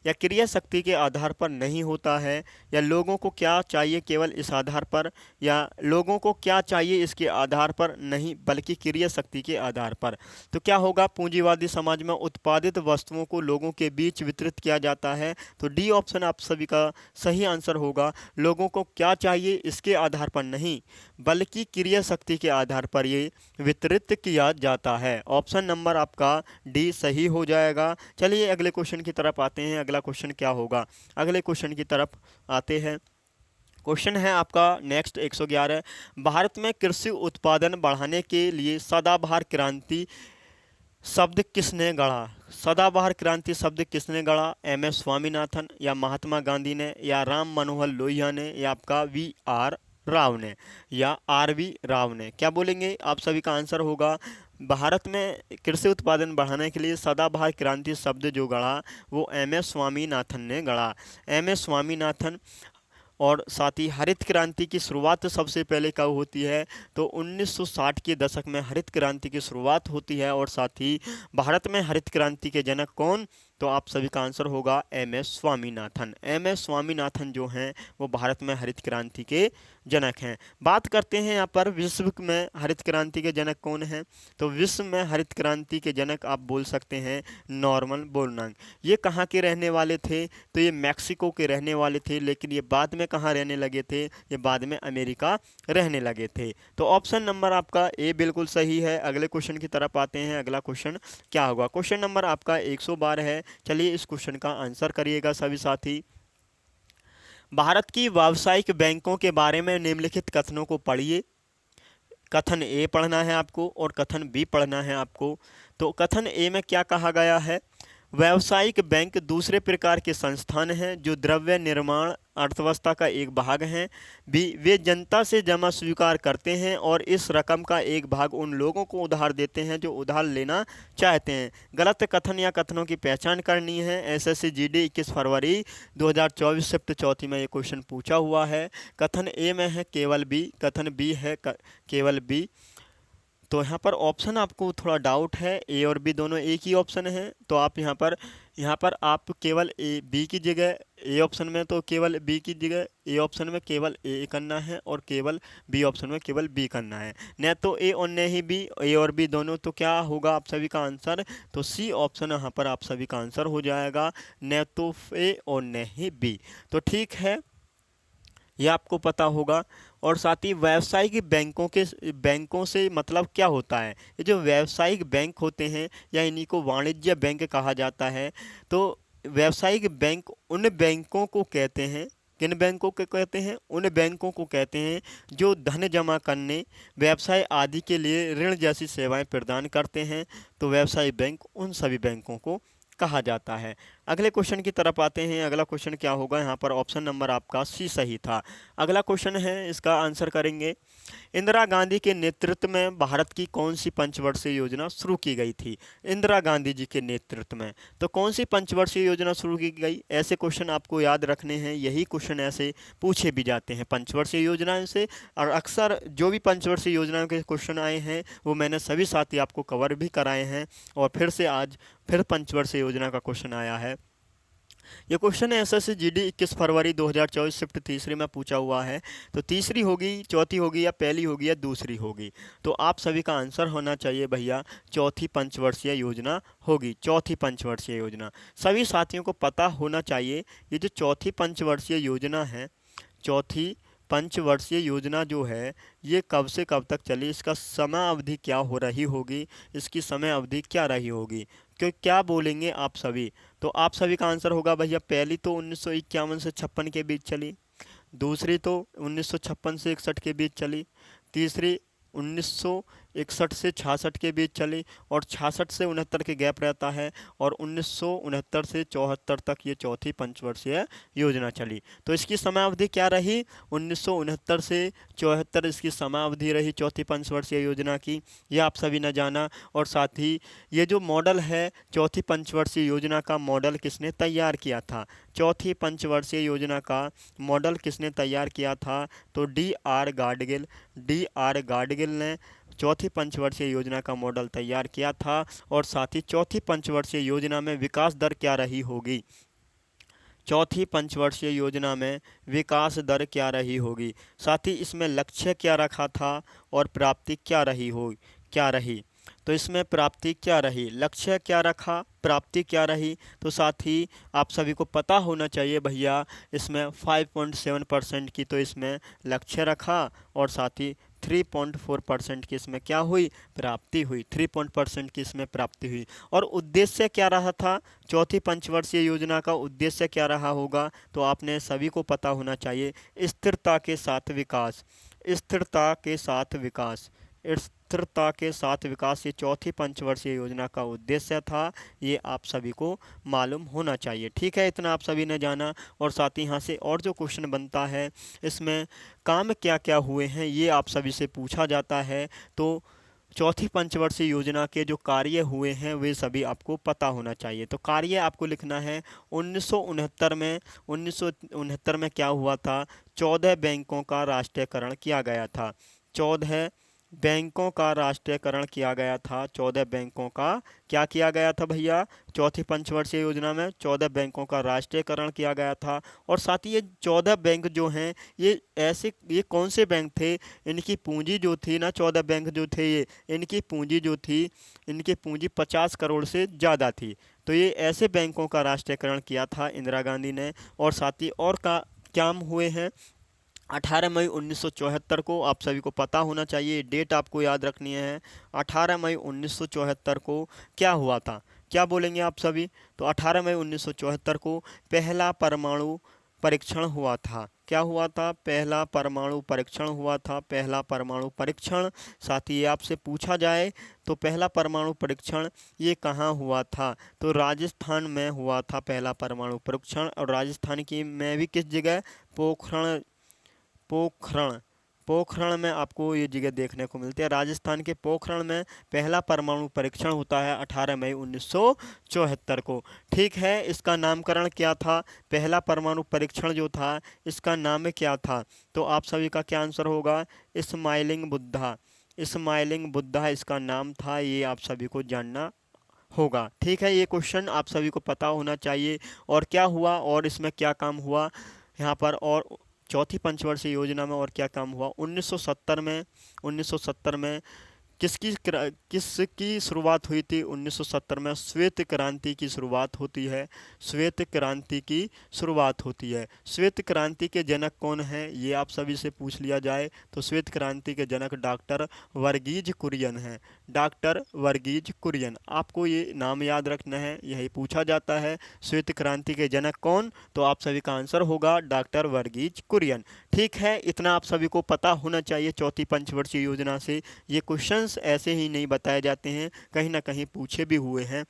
या क्रिया शक्ति के आधार पर नहीं होता है, या लोगों को क्या चाहिए केवल इस आधार पर, या लोगों को क्या चाहिए इसके आधार पर नहीं बल्कि क्रिया शक्ति के आधार पर। तो क्या होगा, पूंजीवादी समाज में उत्पादित वस्तुओं को लोगों के बीच वितरित किया जाता है। तो डी ऑप्शन आप सभी का सही आंसर होगा। लोगों को क्या चाहिए इसके आधार पर नहीं बल्कि क्रिया शक्ति के आधार पर ये वितरित किया जाता है। ऑप्शन नंबर आपका डी सही हो जाएगा। चलिए अगले क्वेश्चन की तरफ आते हैं। अगला क्वेश्चन क्या होगा, अगले क्वेश्चन की तरफ आते हैं। क्वेश्चन है आपका नेक्स्ट 111। भारत में कृषि उत्पादन बढ़ाने के लिए सदाबहार क्रांति शब्द किसने गढ़ा। सदाबहार क्रांति शब्द किसने गढ़ा, एम.एस. स्वामीनाथन या महात्मा गांधी ने या राम मनोहर लोहिया ने या आपका वी.आर. राव ने या आर.वी. राव ने। क्या बोलेंगे, आप सभी का आंसर होगा भारत में कृषि उत्पादन बढ़ाने के लिए सदाबहार क्रांति शब्द जो गढ़ा वो एम.एस. स्वामीनाथन ने गढ़ा। एम.एस. स्वामीनाथन। और साथ ही हरित क्रांति की शुरुआत सबसे पहले कब होती है, तो 1960 के दशक में हरित क्रांति की शुरुआत होती है। और साथ ही भारत में हरित क्रांति के जनक कौन, तो आप सभी का आंसर होगा एम.एस. स्वामीनाथन। एम.एस. स्वामीनाथन जो हैं वो भारत में हरित क्रांति के जनक हैं। बात करते हैं यहाँ पर विश्व में हरित क्रांति के जनक कौन हैं, तो विश्व में हरित क्रांति के जनक आप बोल सकते हैं नॉर्मन बोरलॉग। ये कहाँ के रहने वाले थे, तो ये मैक्सिको के रहने वाले थे, लेकिन ये बाद में कहाँ रहने लगे थे, ये बाद में अमेरिका रहने लगे थे। तो ऑप्शन नंबर आपका ए बिल्कुल सही है। अगले क्वेश्चन की तरफ आते हैं। अगला क्वेश्चन क्या होगा, क्वेश्चन नंबर आपका 112 है। चलिए इस क्वेश्चन का आंसर करिएगा सभी साथी। भारत की व्यावसायिक बैंकों के बारे में निम्नलिखित कथनों को पढ़िए। कथन ए पढ़ना है आपको और कथन बी पढ़ना है आपको। तो कथन ए में क्या कहा गया है, व्यावसायिक बैंक दूसरे प्रकार के संस्थान हैं जो द्रव्य निर्माण अर्थव्यवस्था का एक भाग हैं। बी, वे जनता से जमा स्वीकार करते हैं और इस रकम का एक भाग उन लोगों को उधार देते हैं जो उधार लेना चाहते हैं। गलत कथन या कथनों की पहचान करनी है। एसएससी जीडी 21 फरवरी 2024 शिफ्ट चौथी में ये क्वेश्चन पूछा हुआ है। कथन ए में है केवल बी, कथन बी है केवल बी। तो यहाँ पर ऑप्शन आपको थोड़ा डाउट है, ए और बी दोनों एक ही ऑप्शन है। तो आप यहाँ पर आप केवल ए बी की जगह ए ऑप्शन में, तो केवल बी की जगह ए ऑप्शन में केवल ए करना है और केवल बी ऑप्शन में केवल बी करना है। न तो ए और न ही बी, ए और बी दोनों। तो क्या होगा आप सभी का आंसर, तो सी ऑप्शन यहाँ पर आप सभी का आंसर हो जाएगा, न तो ए और न ही बी। तो ठीक है, यह आपको पता होगा। और साथ ही व्यावसायिक बैंकों से मतलब क्या होता है, ये जो व्यावसायिक बैंक होते हैं या इन्हीं को वाणिज्य बैंक कहा जाता है। तो व्यावसायिक बैंक उन बैंकों को कहते हैं, किन बैंकों को कहते हैं, उन बैंकों को कहते हैं जो धन जमा करने, व्यवसाय आदि के लिए ऋण जैसी सेवाएं प्रदान करते हैं। तो व्यावसायिक बैंक उन सभी बैंकों को कहा जाता है। अगले क्वेश्चन की तरफ आते हैं। अगला क्वेश्चन क्या होगा, यहाँ पर ऑप्शन नंबर आपका सी सही था। अगला क्वेश्चन है, इसका आंसर करेंगे। इंदिरा गांधी के नेतृत्व में भारत की कौन सी पंचवर्षीय योजना शुरू की गई थी। इंदिरा गांधी जी के नेतृत्व में तो कौन सी पंचवर्षीय योजना शुरू की गई, ऐसे क्वेश्चन आपको याद रखने हैं। यही क्वेश्चन ऐसे पूछे भी जाते हैं पंचवर्षीय योजनाओं से। और अक्सर जो भी पंचवर्षीय योजनाओं के क्वेश्चन आए हैं वो मैंने सभी साथी आपको कवर भी कराए हैं। और फिर से आज फिर पंचवर्षीय योजना का क्वेश्चन आया है। ये क्वेश्चन एसएससी जीडी 21 फरवरी 2024 शिफ्ट तीसरी में पूछा हुआ है। तो तीसरी होगी, चौथी होगी, या पहली होगी, या दूसरी होगी। तो आप सभी का आंसर होना चाहिए भैया चौथी पंचवर्षीय योजना होगी। चौथी पंचवर्षीय योजना सभी साथियों को पता होना चाहिए। ये जो चौथी पंचवर्षीय योजना है, चौथी पंचवर्षीय योजना जो है ये कब से कब तक चली, इसका समय अवधि क्या हो रही होगी, इसकी समय अवधि क्या रही होगी, क्यों क्या बोलेंगे आप सभी। तो आप सभी का आंसर होगा भैया पहली तो 1951 से 56 के बीच चली, दूसरी तो 1956 से 61 के बीच चली, तीसरी 1961 से 66 के बीच चली और 66 से 69 के गैप रहता है और 1969 से 74 तक ये चौथी पंचवर्षीय योजना चली। तो इसकी समयावधि क्या रही? 1969 से 74 इसकी समयावधि रही चौथी पंचवर्षीय योजना की, यह आप सभी ने जाना। और साथ ही ये जो मॉडल है चौथी पंचवर्षीय योजना का मॉडल किसने तैयार किया था? चौथी पंचवर्षीय योजना का मॉडल किसने तैयार किया था? तो डी आर गाडगिल ने चौथी पंचवर्षीय योजना का मॉडल तैयार किया था। और साथ ही चौथी पंचवर्षीय योजना में विकास दर क्या रही होगी? चौथी पंचवर्षीय योजना में विकास दर क्या रही होगी? साथ ही इसमें लक्ष्य क्या रखा था और प्राप्ति क्या रही? तो इसमें प्राप्ति क्या रही, लक्ष्य क्या रखा, प्राप्ति क्या रही? तो साथ ही आप सभी को पता होना चाहिए भैया, इसमें 5.7% की तो इसमें लक्ष्य रखा और साथ ही 3.4% की इसमें क्या हुई, प्राप्ति हुई। 3% की इसमें प्राप्ति हुई। और उद्देश्य क्या रहा था? चौथी पंचवर्षीय योजना का उद्देश्य क्या रहा होगा? तो आपने सभी को पता होना चाहिए, स्थिरता के साथ विकास। स्थिरता के साथ विकास, स्थिरता के साथ विकास ये चौथी पंचवर्षीय योजना का उद्देश्य था। ये आप सभी को मालूम होना चाहिए। ठीक है, इतना आप सभी ने जाना। और साथ ही यहाँ से और जो क्वेश्चन बनता है, इसमें काम क्या क्या हुए हैं ये आप सभी से पूछा जाता है। तो चौथी पंचवर्षीय योजना के जो कार्य हुए हैं वे सभी आपको पता होना चाहिए। तो कार्य आपको लिखना है 1969 में क्या हुआ था? 14 बैंकों का राष्ट्रीयकरण किया गया था। 14 बैंकों का राष्ट्रीयकरण किया गया था। 14 बैंकों का क्या किया गया था भैया? चौथी पंचवर्षीय योजना में 14 बैंकों का राष्ट्रीयकरण किया गया था। और साथ ही ये 14 बैंक जो हैं ये कौन से बैंक थे? इनकी पूंजी जो थी ना, 14 बैंक जो थे ये, इनकी पूंजी जो थी, इनकी पूंजी 50 करोड़ से ज़्यादा थी। तो ये ऐसे बैंकों का राष्ट्रीयकरण किया था इंदिरा गांधी ने। और साथ ही और का काम हुए हैं 18 मई 1974 को, आप सभी को पता होना चाहिए, डेट आपको याद रखनी है। 18 मई 1974 को क्या हुआ था? क्या बोलेंगे आप सभी? तो 18 मई 1974 को पहला परमाणु परीक्षण हुआ था। क्या हुआ था? पहला परमाणु परीक्षण हुआ था। पहला परमाणु परीक्षण। साथ ही आपसे पूछा जाए तो पहला परमाणु परीक्षण ये कहाँ हुआ था? तो राजस्थान में हुआ था पहला परमाणु परीक्षण। और राजस्थान की में भी किस जगह? पोखरण पोखरण में आपको ये जगह देखने को मिलती है। राजस्थान के पोखरण में पहला परमाणु परीक्षण होता है 18 मई 1974 को। ठीक है, इसका नामकरण क्या था? पहला परमाणु परीक्षण जो था इसका नाम क्या था? तो आप सभी का क्या आंसर होगा? स्माइलिंग बुद्धा। स्माइलिंग बुद्धा इसका नाम था, ये आप सभी को जानना होगा। ठीक है, ये क्वेश्चन आप सभी को पता होना चाहिए। और क्या हुआ और इसमें क्या काम हुआ यहाँ पर, और चौथी पंचवर्षीय योजना में और क्या काम हुआ? 1970 में किसकी शुरुआत हुई थी? 1970 में श्वेत क्रांति की शुरुआत होती है। श्वेत क्रांति की शुरुआत होती है। श्वेत क्रांति के जनक कौन है ये आप सभी से पूछ लिया जाए तो श्वेत क्रांति के जनक डॉक्टर वर्गीज कुरियन हैं। डॉक्टर वर्गीज कुरियन, आपको ये नाम याद रखना है, यही पूछा जाता है। श्वेत क्रांति के जनक कौन? तो आप सभी का आंसर होगा डॉक्टर वर्गीज कुरियन। ठीक है, इतना आप सभी को पता होना चाहिए चौथी पंचवर्षीय योजना से। ये क्वेश्चंस ऐसे ही नहीं बताए जाते हैं, कहीं ना कहीं पूछे भी हुए हैं।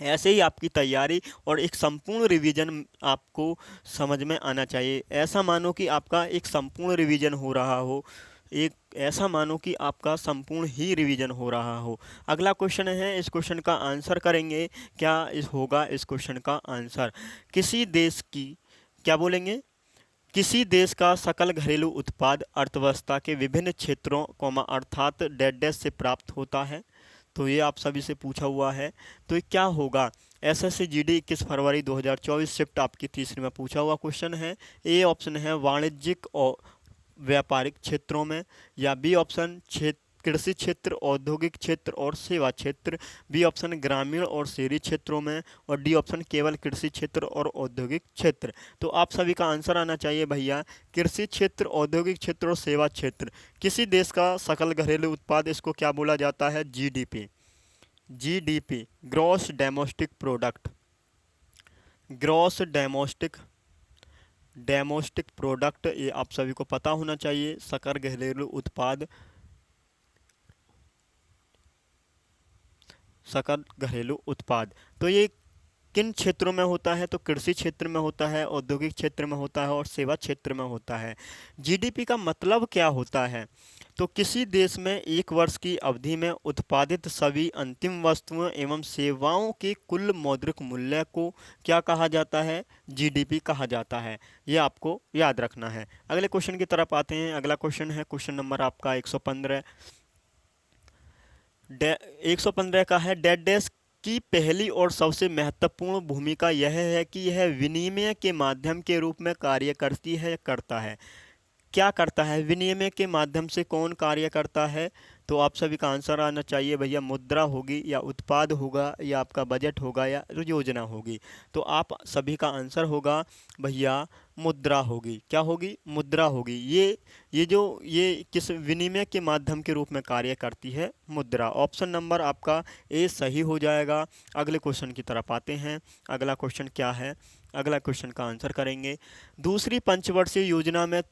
ऐसे ही आपकी तैयारी और एक संपूर्ण रिवीजन आपको समझ में आना चाहिए। ऐसा मानो कि आपका एक संपूर्ण रिवीजन हो रहा हो, एक ऐसा मानो कि आपका संपूर्ण ही रिवीजन हो रहा हो। अगला क्वेश्चन है, इस क्वेश्चन का आंसर करेंगे। क्या होगा इस क्वेश्चन का आंसर? किसी देश की, क्या बोलेंगे? किसी देश का सकल घरेलू उत्पाद अर्थव्यवस्था के विभिन्न क्षेत्रों अर्थात डैश डैश से प्राप्त होता है। तो ये आप सभी से पूछा हुआ है। तो ये क्या होगा? एसएससी जीडी 21 फरवरी 2024 शिफ्ट आपकी तीसरी में पूछा हुआ क्वेश्चन है। ए ऑप्शन है वाणिज्यिक और व्यापारिक क्षेत्रों में, या बी ऑप्शन कृषि क्षेत्र, औद्योगिक क्षेत्र और सेवा क्षेत्र, बी ऑप्शन ग्रामीण और शहरी क्षेत्रों में, और डी ऑप्शन केवल कृषि क्षेत्र और औद्योगिक क्षेत्र। तो आप सभी का आंसर आना चाहिए भैया कृषि क्षेत्र, औद्योगिक क्षेत्र और सेवा क्षेत्र। किसी देश का सकल घरेलू उत्पाद, इसको क्या बोला जाता है? GDP. GDP, gross domestic product. Gross domestic product, ये आप सभी को पता होना चाहिए। सकल घरेलू उत्पाद सकल घरेलू उत्पाद। तो ये किन क्षेत्रों में होता है? तो कृषि क्षेत्र में होता है, औद्योगिक क्षेत्र में होता है और सेवा क्षेत्र में होता है। जीडीपी का मतलब क्या होता है? तो किसी देश में एक वर्ष की अवधि में उत्पादित सभी अंतिम वस्तुओं एवं सेवाओं के कुल मौद्रिक मूल्य को क्या कहा जाता है? जीडीपी कहा जाता है। ये आपको याद रखना है। अगले क्वेश्चन की तरफ आते हैं। अगला क्वेश्चन है क्वेश्चन नंबर आपका 115। 115 का है, डेड डैश की पहली और सबसे महत्वपूर्ण भूमिका यह है कि यह विनिमय के माध्यम के रूप में कार्य करती है, करता है। क्या करता है? विनिमय के माध्यम से कौन कार्य करता है? तो आप सभी का आंसर आना चाहिए भैया, मुद्रा होगी या उत्पाद होगा या आपका बजट होगा या योजना होगी। तो आप सभी का आंसर होगा भैया मुद्रा होगी। क्या होगी? मुद्रा होगी। ये किस विनिमय के माध्यम के रूप में कार्य करती है? मुद्रा। ऑप्शन नंबर आपका ए सही हो जाएगा। अगले क्वेश्चन की तरफ आते हैं। अगला क्वेश्चन क्या है? अगला क्वेश्चन का आंसर करेंगे। दूसरी पंचवर्षीय योजना में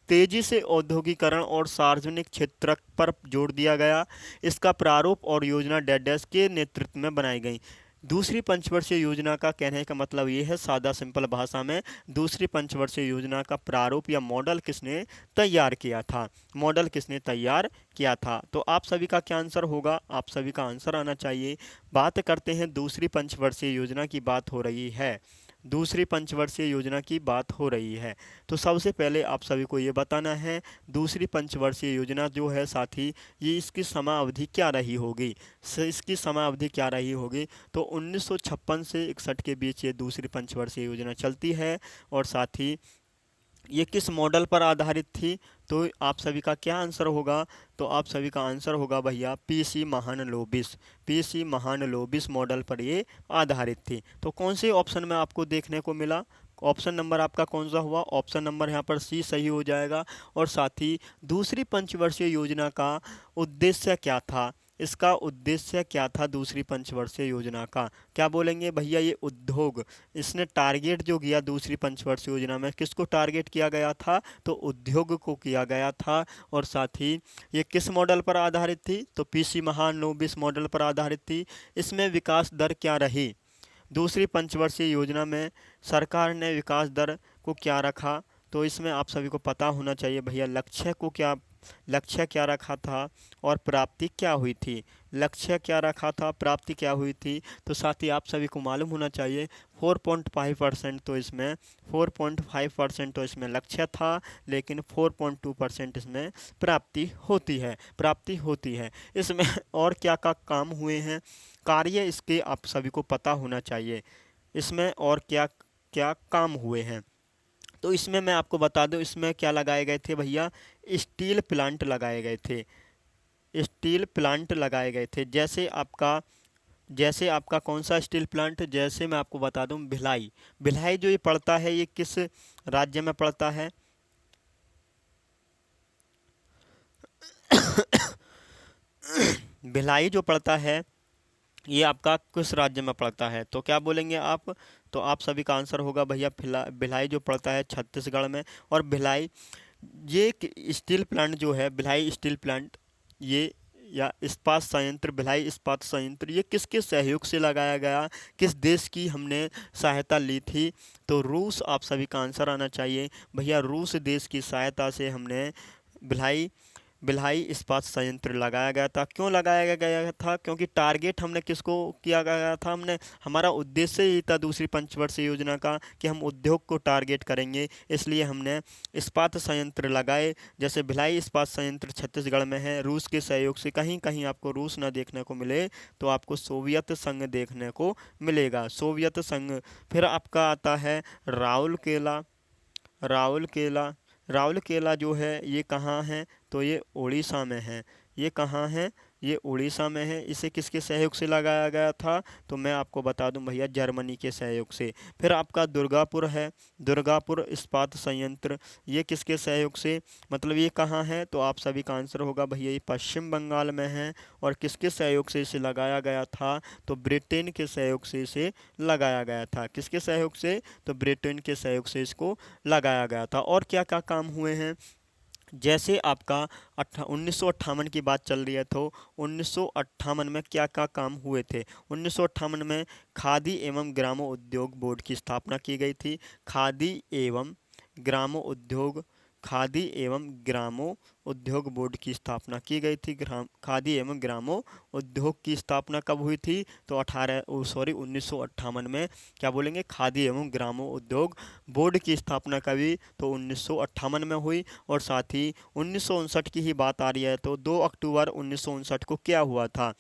तेजी से औद्योगिकरण और सार्वजनिक क्षेत्र पर जोर दिया गया। इसका प्रारूप और योजना डेडस के नेतृत्व में बनाई गई। दूसरी पंचवर्षीय योजना का कहने का मतलब ये है, सादा सिंपल भाषा में, दूसरी पंचवर्षीय योजना का प्रारूप या मॉडल किसने तैयार किया था? मॉडल किसने तैयार किया था? तो आप सभी का क्या आंसर होगा? आप सभी का आंसर आना चाहिए। बात करते हैं, दूसरी पंचवर्षीय योजना की बात हो रही है। दूसरी पंचवर्षीय योजना की बात हो रही है। तो सबसे पहले आप सभी को ये बताना है, दूसरी पंचवर्षीय योजना जो है साथी, ये इसकी समाअवधि क्या रही होगी? इसकी समाअवधि क्या रही होगी? तो 1956 से 61 के बीच ये दूसरी पंचवर्षीय योजना चलती है। और साथ ही ये किस मॉडल पर आधारित थी? तो आप सभी का क्या आंसर होगा? तो आप सभी का आंसर होगा भैया पीसी महानलोबिस। पीसी महानलोबिस मॉडल पर ये आधारित थी। तो कौन से ऑप्शन में आपको देखने को मिला? ऑप्शन नंबर आपका कौन सा हुआ? ऑप्शन नंबर यहाँ पर सी सही हो जाएगा। और साथ ही दूसरी पंचवर्षीय योजना का उद्देश्य क्या था? इसका उद्देश्य क्या था दूसरी पंचवर्षीय योजना का? क्या बोलेंगे भैया? ये उद्योग, इसने टारगेट जो किया दूसरी पंचवर्षीय योजना में, किसको टारगेट किया गया था? तो उद्योग को किया गया था। और साथ ही ये किस मॉडल पर आधारित थी? तो पीसी महालनोबिस मॉडल पर आधारित थी। इसमें विकास दर क्या रही? दूसरी पंचवर्षीय योजना में सरकार ने विकास दर को क्या रखा? तो इसमें आप सभी को पता होना चाहिए भैया, लक्ष्य क्या रखा था और प्राप्ति क्या हुई थी? लक्ष्य क्या रखा था, प्राप्ति क्या हुई थी? तो साथ ही आप सभी को मालूम होना चाहिए 4.5% तो इसमें 4.5% तो इसमें लक्ष्य था, लेकिन 4.2% इसमें प्राप्ति होती है। इसमें और क्या का काम हुए हैं कार्य, इसके आप सभी को पता होना चाहिए। इसमें और क्या क्या काम हुए हैं? तो इसमें मैं आपको बता दूं, इसमें क्या लगाए गए थे भैया? स्टील प्लांट लगाए गए थे। स्टील प्लांट लगाए गए थे। जैसे आपका कौन सा स्टील प्लांट? जैसे मैं आपको बता दूं, भिलाई। भिलाई जो ये पड़ता है, ये किस राज्य में पड़ता है? भिलाई जो पड़ता है, ये आपका किस राज्य में पड़ता है? तो क्या बोलेंगे आप? तो आप सभी का आंसर होगा भैया भिलाई जो पड़ता है छत्तीसगढ़ में। और भिलाई, ये स्टील प्लांट जो है, भिलाई स्टील प्लांट, ये या इस्पात संयंत्र, भिलाई इस्पात संयंत्र, ये किसके सहयोग से लगाया गया? किस देश की हमने सहायता ली थी? तो रूस। आप सभी का आंसर आना चाहिए भैया, रूस देश की सहायता से हमने भिलाई भिलाई इस्पात संयंत्र लगाया गया था। क्यों लगाया गया था? क्योंकि टारगेट हमने किसको किया गया था? हमारा उद्देश्य ही था दूसरी पंचवर्षीय योजना का कि हम उद्योग को टारगेट करेंगे, इसलिए हमने इस्पात संयंत्र लगाए। जैसे भिलाई इस्पात संयंत्र छत्तीसगढ़ में है, रूस के सहयोग से। कहीं कहीं आपको रूस ना देखने को मिले तो आपको सोवियत संघ देखने को मिलेगा, सोवियत संघ। फिर आपका आता है राउरकेला। राउरकेला राउरकेला जो है ये कहाँ है? तो ये उड़ीसा में है। ये कहाँ है? ये उड़ीसा में है। इसे किसके सहयोग से लगाया गया था? तो मैं आपको बता दूं भैया, जर्मनी के सहयोग से। फिर आपका दुर्गापुर है, दुर्गापुर इस्पात संयंत्र, ये किसके सहयोग से, मतलब ये कहाँ है? तो आप सभी का आंसर होगा भैया, ये पश्चिम बंगाल में है। और किसके सहयोग से इसे लगाया गया था? तो ब्रिटेन के सहयोग से इसे लगाया गया था। किसके सहयोग से? तो ब्रिटेन के सहयोग से इसको लगाया गया था। और क्या क्या काम हुए हैं? जैसे आपका 1958 की बात चल रही है, तो 1958 में क्या क्या काम हुए थे। 1958 में खादी एवं ग्रामोद्योग बोर्ड की स्थापना की गई थी। खादी एवं ग्रामोद्योग खादी एवं ग्रामो उद्योग बोर्ड की स्थापना की गई थी। खादी एवं ग्रामो उद्योग की स्थापना कब हुई थी, तो 1958 में क्या बोलेंगे, खादी एवं ग्रामो उद्योग बोर्ड की स्थापना कभी, तो 1958 में हुई। और साथ ही 1959 की ही बात आ रही है, तो 2 अक्टूबर 1959 को क्या हुआ था।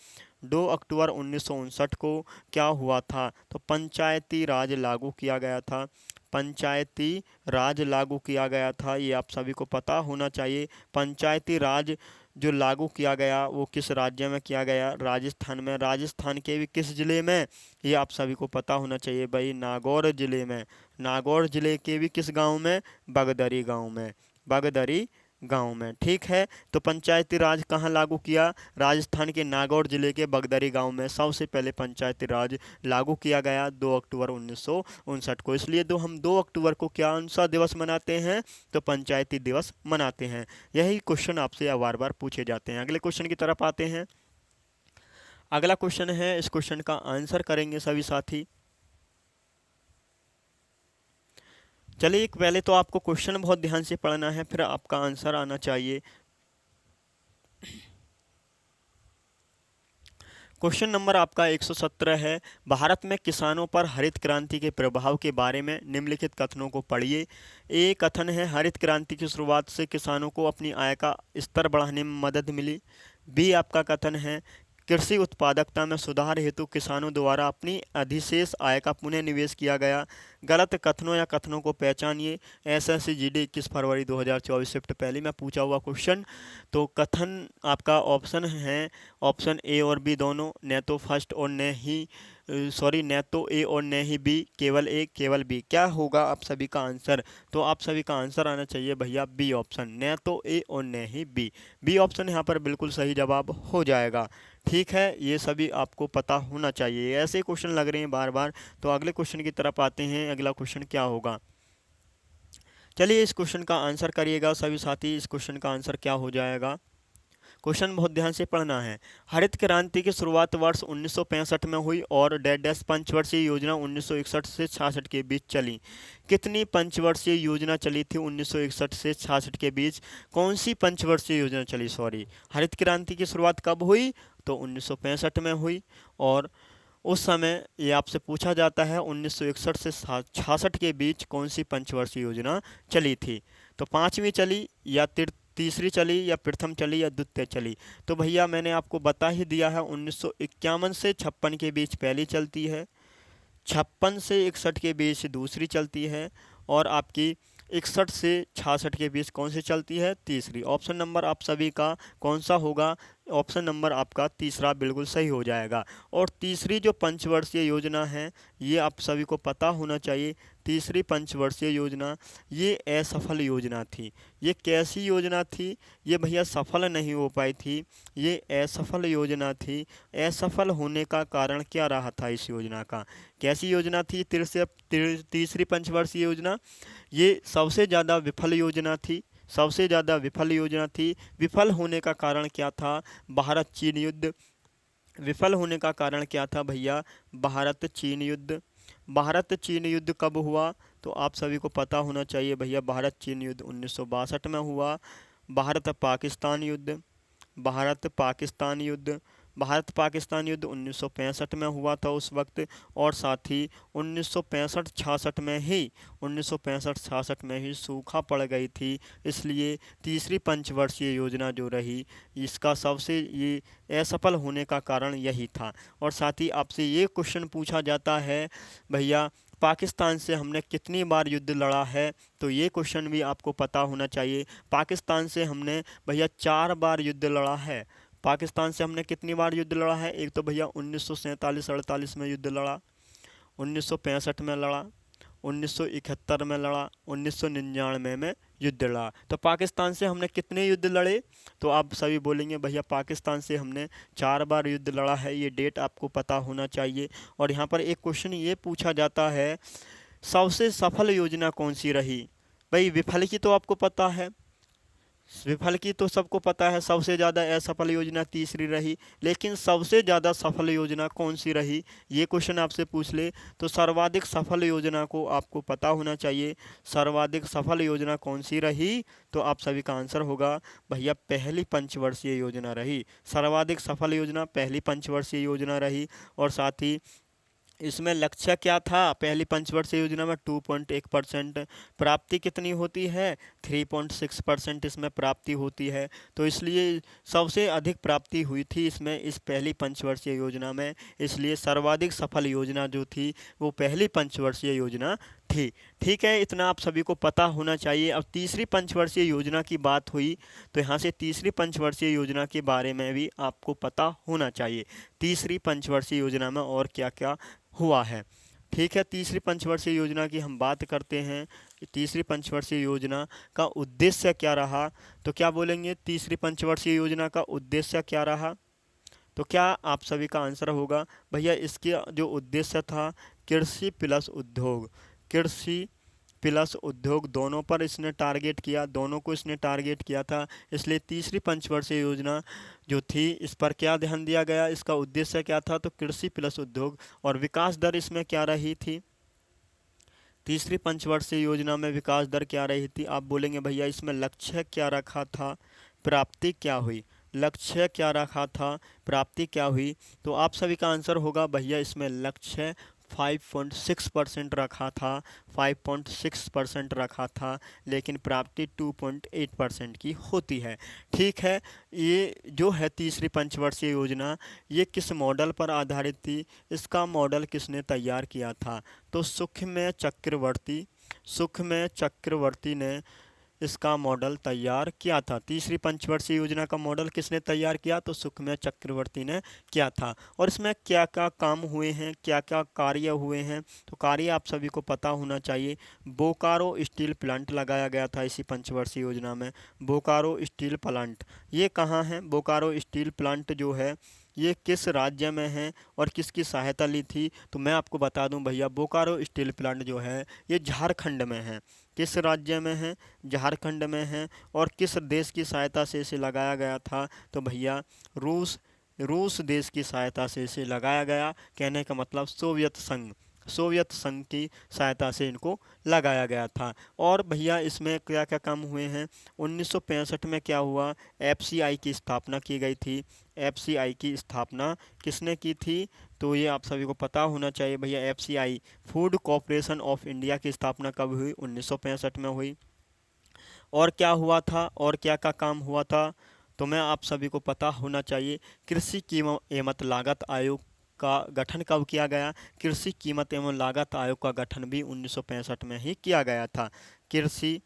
2 अक्टूबर 1959 को क्या हुआ था, तो पंचायती राज लागू किया गया था। पंचायती राज लागू किया गया था, ये आप सभी को पता होना चाहिए। पंचायती राज जो लागू किया गया वो किस राज्य में किया गया, राजस्थान में। राजस्थान के भी किस जिले में, ये आप सभी को पता होना चाहिए भाई, नागौर जिले में। नागौर जिले के भी किस गांव में, बगदरी गांव में। बगदरी गांव में, ठीक है। तो पंचायती राज कहाँ लागू किया, राजस्थान के नागौर जिले के बगदरी गांव में सबसे पहले पंचायती राज लागू किया गया 2 अक्टूबर 1959 को। इसलिए हम 2 अक्टूबर को क्या सा दिवस मनाते हैं, तो पंचायती दिवस मनाते हैं। यही क्वेश्चन आपसे बार बार पूछे जाते हैं। अगले क्वेश्चन की तरफ आते हैं। अगला क्वेश्चन है, इस क्वेश्चन का आंसर करेंगे सभी साथी। चलिए, पहले तो आपको क्वेश्चन बहुत ध्यान से पढ़ना है, फिर आपका आंसर आना चाहिए। क्वेश्चन नंबर आपका 117 है। भारत में किसानों पर हरित क्रांति के प्रभाव के बारे में निम्नलिखित कथनों को पढ़िए। ए कथन है, हरित क्रांति की शुरुआत से किसानों को अपनी आय का स्तर बढ़ाने में मदद मिली। बी आपका कथन है, कृषि उत्पादकता में सुधार हेतु किसानों द्वारा अपनी अधिशेष आय का पुनः निवेश किया गया। गलत कथनों या कथनों को पहचानिए। एसएससी जीडी 21 फरवरी 2024 शिफ्ट पहले में पूछा हुआ क्वेश्चन। तो कथन आपका ऑप्शन है, ऑप्शन ए और बी दोनों, न तो फर्स्ट और न ही न तो ए और न ही बी, केवल ए केवल बी। क्या होगा आप सभी का आंसर, तो आप सभी का आंसर आना चाहिए भैया बी ऑप्शन, न तो ए और न ही बी। बी ऑप्शन यहाँ पर बिल्कुल सही जवाब हो जाएगा। ठीक है, ये सभी आपको पता होना चाहिए। ऐसे क्वेश्चन लग रहे हैं बार बार। तो अगले क्वेश्चन की तरफ आते हैं। अगला क्वेश्चन क्या होगा, चलिए इस क्वेश्चन का आंसर करिएगा सभी साथी। इस क्वेश्चन का आंसर क्या हो जाएगा, क्वेश्चन बहुत ध्यान से पढ़ना है। हरित क्रांति की शुरुआत वर्ष 1965 में हुई और डैश पंचवर्षीय योजना 1961 से 66 के बीच चली। कितनी पंचवर्षीय योजना चली थी 1961 से 66 के बीच, कौन सी पंचवर्षीय योजना चली, सॉरी। हरित क्रांति की शुरुआत कब हुई, तो 1965 में हुई। और उस समय ये आपसे पूछा जाता है 1961 से 66 के बीच कौन सी पंचवर्षीय योजना चली थी। तो पांचवी चली या तीसरी चली या प्रथम चली या द्वितीय चली। तो भैया मैंने आपको बता ही दिया है, 1951 से 56 के बीच पहली चलती है, 56 से 61 के बीच दूसरी चलती है, और आपकी 61 से 66 के बीच कौन सी चलती है, तीसरी। ऑप्शन नंबर आप सभी का कौन सा होगा, ऑप्शन नंबर आपका तीसरा बिल्कुल सही हो जाएगा। और तीसरी जो पंचवर्षीय योजना है, ये आप सभी को पता होना चाहिए। तीसरी पंचवर्षीय योजना ये असफल योजना थी। ये कैसी योजना थी, ये भैया सफल नहीं हो पाई थी, ये असफल योजना थी। असफल होने का कारण क्या रहा था इस योजना का, कैसी योजना थी तीसरी पंचवर्षीय योजना, ये सबसे ज़्यादा विफल योजना थी। सबसे ज़्यादा विफल योजना थी। विफल होने का कारण क्या था, भारत चीन युद्ध। विफल होने का कारण क्या था भैया, भारत चीन युद्ध। भारत चीन युद्ध कब हुआ, तो आप सभी को पता होना चाहिए भैया, भारत चीन युद्ध 1962 में हुआ। भारत पाकिस्तान युद्ध, भारत पाकिस्तान युद्ध, भारत पाकिस्तान युद्ध 1965 में हुआ था उस वक्त। और साथ ही 1965-66 में ही 1965-66 में ही सूखा पड़ गई थी। इसलिए तीसरी पंचवर्षीय योजना जो रही, इसका सबसे ये असफल होने का कारण यही था। और साथ ही आपसे ये क्वेश्चन पूछा जाता है भैया, पाकिस्तान से हमने कितनी बार युद्ध लड़ा है, तो ये क्वेश्चन भी आपको पता होना चाहिए। पाकिस्तान से हमने भैया 4 बार युद्ध लड़ा है। पाकिस्तान से हमने कितनी बार युद्ध लड़ा है, एक तो भैया 1947-48 में युद्ध लड़ा, 1965 में लड़ा, 1971 में लड़ा, 1999 में युद्ध लड़ा। तो पाकिस्तान से हमने कितने युद्ध लड़े, तो आप सभी बोलेंगे भैया पाकिस्तान से हमने 4 बार युद्ध लड़ा है। ये डेट आपको पता होना चाहिए। और यहाँ पर एक क्वेश्चन ये पूछा जाता है, सबसे सफल योजना कौन सी रही। भाई विफल की तो आपको पता है, विफल की तो सबको पता है, सबसे ज़्यादा असफल योजना तीसरी रही, लेकिन सबसे ज़्यादा सफल योजना कौन सी रही, ये क्वेश्चन आपसे पूछ ले तो सर्वाधिक सफल योजना को आपको पता होना चाहिए। सर्वाधिक सफल योजना कौन सी रही, तो आप सभी का आंसर होगा भैया पहली पंचवर्षीय योजना रही। सर्वाधिक सफल योजना पहली पंचवर्षीय योजना रही। और साथ ही इसमें लक्ष्य क्या था, पहली पंचवर्षीय योजना में 2.1%, प्राप्ति कितनी होती है 3.6% इसमें प्राप्ति होती है। तो इसलिए सबसे अधिक प्राप्ति हुई थी इसमें, इस पहली पंचवर्षीय योजना में, इसलिए सर्वाधिक सफल योजना जो थी वो पहली पंचवर्षीय योजना थी। ठीक है, इतना आप सभी को पता होना चाहिए। अब तीसरी पंचवर्षीय योजना की बात हुई तो यहाँ से तीसरी पंचवर्षीय योजना के बारे में भी आपको पता होना चाहिए। तीसरी पंचवर्षीय योजना में और क्या क्या हुआ है। ठीक है, तीसरी पंचवर्षीय योजना की हम बात करते हैं कि तीसरी पंचवर्षीय योजना का उद्देश्य क्या रहा। तो क्या बोलेंगे, तीसरी पंचवर्षीय योजना का उद्देश्य क्या रहा, तो क्या आप सभी का आंसर होगा भैया इसके जो उद्देश्य था कृषि प्लस उद्योग, कृषि प्लस उद्योग दोनों पर इसने टारगेट किया, दोनों को इसने टारगेट किया था। इसलिए तीसरी पंचवर्षीय योजना जो थी इस पर क्या ध्यान दिया गया, इसका उद्देश्य क्या था, तो कृषि प्लस उद्योग। और विकास दर इसमें क्या रही थी, तीसरी पंचवर्षीय योजना में विकास दर क्या रही थी। आप बोलेंगे भैया इसमें लक्ष्य क्या रखा था, प्राप्ति क्या हुई, लक्ष्य क्या रखा था, प्राप्ति क्या हुई। तो आप सभी का आंसर होगा भैया इसमें लक्ष्य 5.6% रखा था, 5.6% रखा था, लेकिन प्राप्ति 2.8% की होती है। ठीक है, ये जो है तीसरी पंचवर्षीय योजना ये किस मॉडल पर आधारित थी, इसका मॉडल किसने तैयार किया था, तो सुखमय चक्रवर्ती, सुखमय चक्रवर्ती ने इसका मॉडल तैयार किया था। तीसरी पंचवर्षीय योजना का मॉडल किसने तैयार किया, तो सुखमय चक्रवर्ती ने किया था। और इसमें क्या क्या काम हुए हैं, क्या क्या कार्य हुए हैं, तो कार्य आप सभी को पता होना चाहिए। बोकारो स्टील प्लांट लगाया गया था इसी पंचवर्षीय योजना में, बोकारो स्टील प्लांट। ये कहाँ है, बोकारो स्टील प्लांट जो है ये किस राज्य में है और किसकी सहायता ली थी, तो मैं आपको बता दूं भैया बोकारो स्टील प्लांट जो है ये झारखंड में है। किस राज्य में है, झारखंड में है। और किस देश की सहायता से इसे लगाया गया था, तो भैया रूस, रूस देश की सहायता से इसे लगाया गया। कहने का मतलब सोवियत संघ, सोवियत संघ की सहायता से इनको लगाया गया था। और भैया इसमें क्या क्या काम हुए हैं, 1965 में क्या हुआ, एफसीआई की स्थापना की गई थी। एफसीआई की स्थापना किसने की थी, तो ये आप सभी को पता होना चाहिए भैया। FCI food corporation of India की स्थापना कब हुई, 1965 में हुई। और क्या हुआ था, और क्या क्या काम हुआ था, तो मैं आप सभी को पता होना चाहिए। कृषि कीमत एवं लागत आयोग का गठन कब किया गया, कृषि कीमत एवं लागत आयोग का गठन भी 1965 में ही किया गया था। कृषि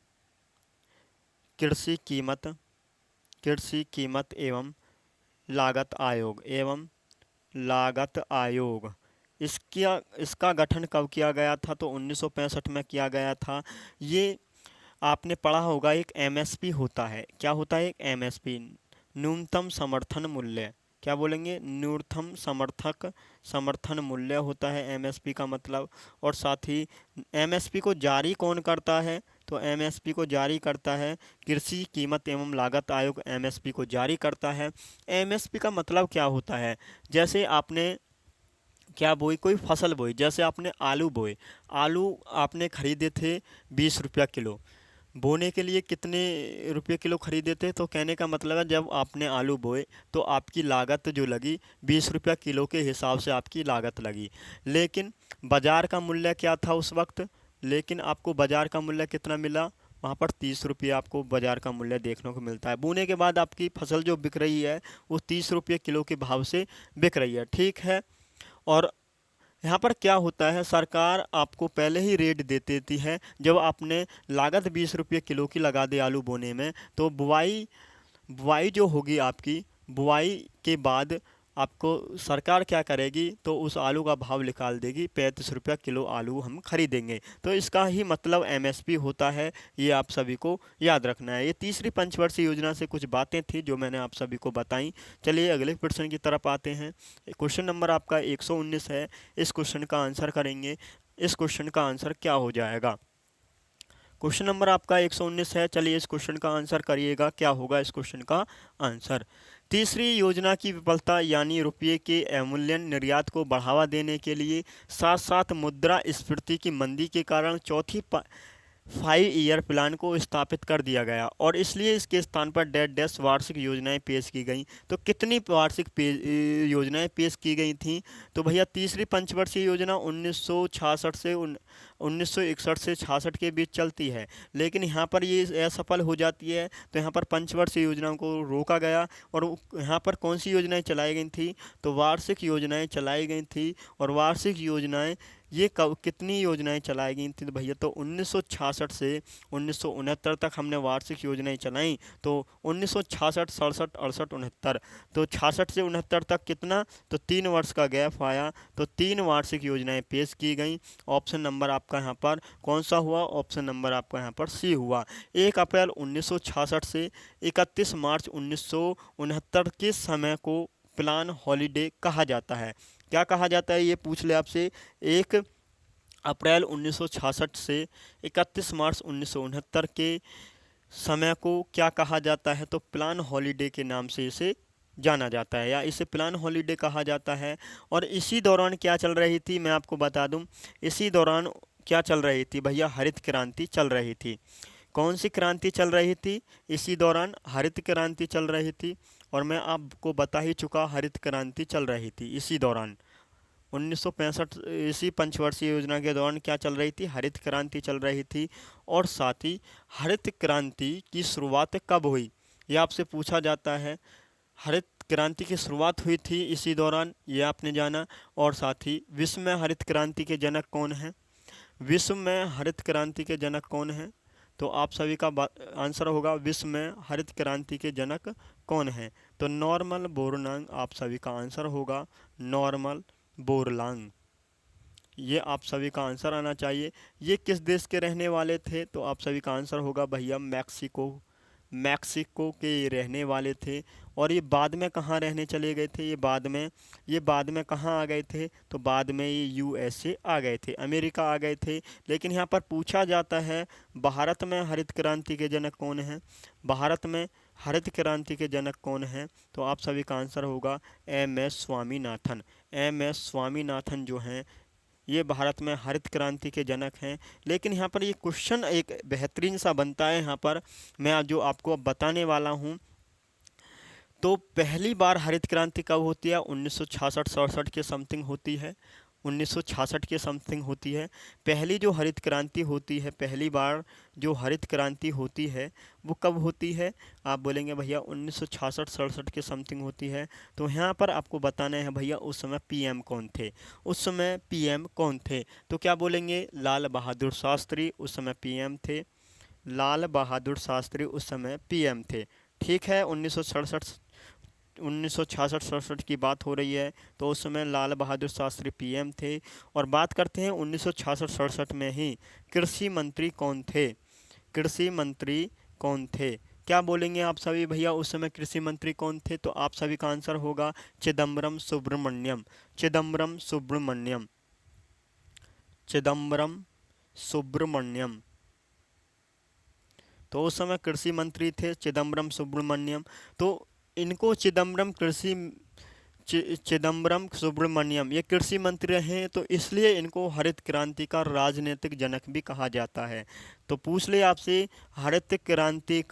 कृषि कीमत कृषि कीमत एवं लागत आयोग, एवं लागत आयोग, इसका इसका गठन कब किया गया था, तो 1965 में किया गया था। ये आपने पढ़ा होगा एक एमएसपी होता है, क्या होता है एक एमएसपी, न्यूनतम समर्थन मूल्य, क्या बोलेंगे, न्यूनतम समर्थन मूल्य होता है एमएसपी का मतलब। और साथ ही एमएसपी को जारी कौन करता है, तो एमएसपी को जारी करता है कृषि कीमत एवं लागत आयोग, एमएसपी को जारी करता है। एमएसपी का मतलब क्या होता है, जैसे आपने क्या बोई, कोई फसल बोई, जैसे आपने आलू बोए, आलू आपने खरीदे थे 20 रुपया किलो, बोने के लिए कितने रुपये किलो खरीदे थे, तो कहने का मतलब है जब आपने आलू बोए तो आपकी लागत जो लगी 20 रुपया किलो के हिसाब से आपकी लागत लगी। लेकिन बाज़ार का मूल्य क्या था उस वक्त, लेकिन आपको बाज़ार का मूल्य कितना मिला, वहाँ पर 30 रुपये आपको बाज़ार का मूल्य देखने को मिलता है। बोने के बाद आपकी फसल जो बिक रही है वो 30 रुपये किलो के भाव से बिक रही है। ठीक है, और यहाँ पर क्या होता है, सरकार आपको पहले ही रेट दे देती है। जब आपने लागत 20 रुपये किलो की लगा दी आलू बोने में, तो बुआई बुआई जो होगी आपकी, बुआई के बाद आपको सरकार क्या करेगी, तो उस आलू का भाव निकाल देगी, 35 रुपया किलो आलू हम खरीदेंगे। तो इसका ही मतलब एमएसपी होता है, ये आप सभी को याद रखना है। ये तीसरी पंचवर्षीय योजना से कुछ बातें थी जो मैंने आप सभी को बताई। चलिए अगले प्रश्न की तरफ आते हैं। क्वेश्चन नंबर आपका 119 है, इस क्वेश्चन का आंसर करेंगे। इस क्वेश्चन का आंसर क्या हो जाएगा, क्वेश्चन नंबर आपका 119 है। चलिए इस क्वेश्चन का आंसर करिएगा, क्या होगा इस क्वेश्चन का आंसर। तीसरी योजना की विफलता यानी रुपये के अवमूल्यन निर्यात को बढ़ावा देने के लिए, साथ साथ मुद्रास्फीति की मंदी के कारण चौथी 5 ईयर प्लान को स्थापित कर दिया गया और इसलिए इसके स्थान पर डैश डैश वार्षिक योजनाएं पेश की गईं। तो कितनी वार्षिक योजनाएं पेश की गई थीं? तो भैया तीसरी पंचवर्षीय योजना 1966 से 1961 से 66 के बीच चलती है, लेकिन यहाँ पर ये असफल हो जाती है। तो यहाँ पर पंचवर्षीय योजनाओं को रोका गया और यहाँ पर कौन सी योजनाएं चलाई गई थी? तो वार्षिक योजनाएं चलाई गई थी। और वार्षिक योजनाएं ये कब कितनी योजनाएं चलाई गई थी? तो भैया तो 1966 से 1969 तक हमने वार्षिक योजनाएं चलाई। तो 1966, 67, 68, 69, तो 66 से 69 तक कितना? तो 3 वर्ष का गैप आया। तो 3 वार्षिक योजनाएं पेश की गई। ऑप्शन नंबर आपका यहाँ पर कौन सा हुआ? ऑप्शन नंबर आपका यहाँ पर सी हुआ। 1 अप्रैल 1966 से 31 मार्च 1969 के समय को प्लान हॉलीडे कहा जाता है। क्या कहा जाता है ये पूछ ले आपसे। 1 अप्रैल 1966 से 31 मार्च 1969 के समय को क्या कहा जाता है? तो प्लान हॉलीडे के नाम से इसे जाना जाता है या इसे प्लान हॉलीडे कहा जाता है। और इसी दौरान क्या चल रही थी मैं आपको बता दूं। इसी दौरान क्या चल रही थी भैया? हरित क्रांति चल रही थी। कौन सी क्रांति चल रही थी? इसी दौरान हरित क्रांति चल रही थी। और मैं आपको बता ही चुका, हरित क्रांति चल रही थी इसी दौरान 1965 इसी पंचवर्षीय योजना के दौरान क्या चल रही थी? हरित क्रांति चल रही थी। और साथ ही हरित क्रांति की शुरुआत कब हुई ये आपसे पूछा जाता है। हरित क्रांति की शुरुआत हुई थी इसी दौरान, ये आपने जाना। और साथ ही विश्व में हरित क्रांति के जनक कौन हैं? विश्व में हरित क्रांति के जनक कौन हैं? तो आप सभी का आंसर होगा विश्व में हरित क्रांति के जनक कौन हैं? तो नॉर्मन बोरलॉग आप सभी का आंसर होगा, नॉर्मन बोरलॉग। ये आप सभी का आंसर आना चाहिए। ये किस देश के रहने वाले थे? तो आप सभी का आंसर होगा भैया मैक्सिको। मैक्सिको के ये रहने वाले थे। और ये बाद में कहाँ रहने चले गए थे? ये बाद में कहाँ आ गए थे? तो बाद में ये यूएसए आ गए थे, अमेरिका आ गए थे। लेकिन यहाँ पर पूछा जाता है भारत में हरित क्रांति के जनक कौन हैं? भारत में हरित क्रांति के जनक कौन हैं? तो आप सभी का आंसर होगा एम.एस. स्वामीनाथन। एम.एस. स्वामीनाथन जो हैं ये भारत में हरित क्रांति के जनक हैं। लेकिन यहाँ पर ये क्वेश्चन एक बेहतरीन सा बनता है। यहाँ पर मैं जो आपको अब बताने वाला हूँ, तो पहली बार हरित क्रांति कब होती है? 1966-67 के समथिंग होती है। 1966 के समथिंग होती है पहली जो हरित क्रांति होती है। पहली बार जो हरित क्रांति होती है वो कब होती है? आप बोलेंगे भैया 1966-67 के समथिंग होती है। तो यहाँ पर आपको बताना है भैया उस समय पीएम कौन थे? उस समय पीएम कौन थे? तो क्या बोलेंगे? लाल बहादुर शास्त्री उस समय पीएम थे। लाल बहादुर शास्त्री उस समय पीएम थे। ठीक है, 1966-67 की बात हो रही है, तो उस समय लाल बहादुर शास्त्री पीएम थे। और बात करते हैं 1966-67 में ही कृषि मंत्री कौन थे? कृषि मंत्री कौन थे? क्या बोलेंगे आप सभी भैया उस समय कृषि मंत्री कौन थे? तो आप सभी का आंसर होगा चिदम्बरम सुब्रमण्यम। चिदम्बरम सुब्रमण्यम। चिदम्बरम सुब्रमण्यम। तो उस समय कृषि मंत्री थे चिदम्बरम सुब्रमण्यम। तो इनको चिदम्बरम सुब्रमण्यम ये कृषि मंत्री हैं, तो इसलिए इनको हरित क्रांति का राजनीतिक जनक भी कहा जाता है। तो पूछ ले आपसे हरित क्रांति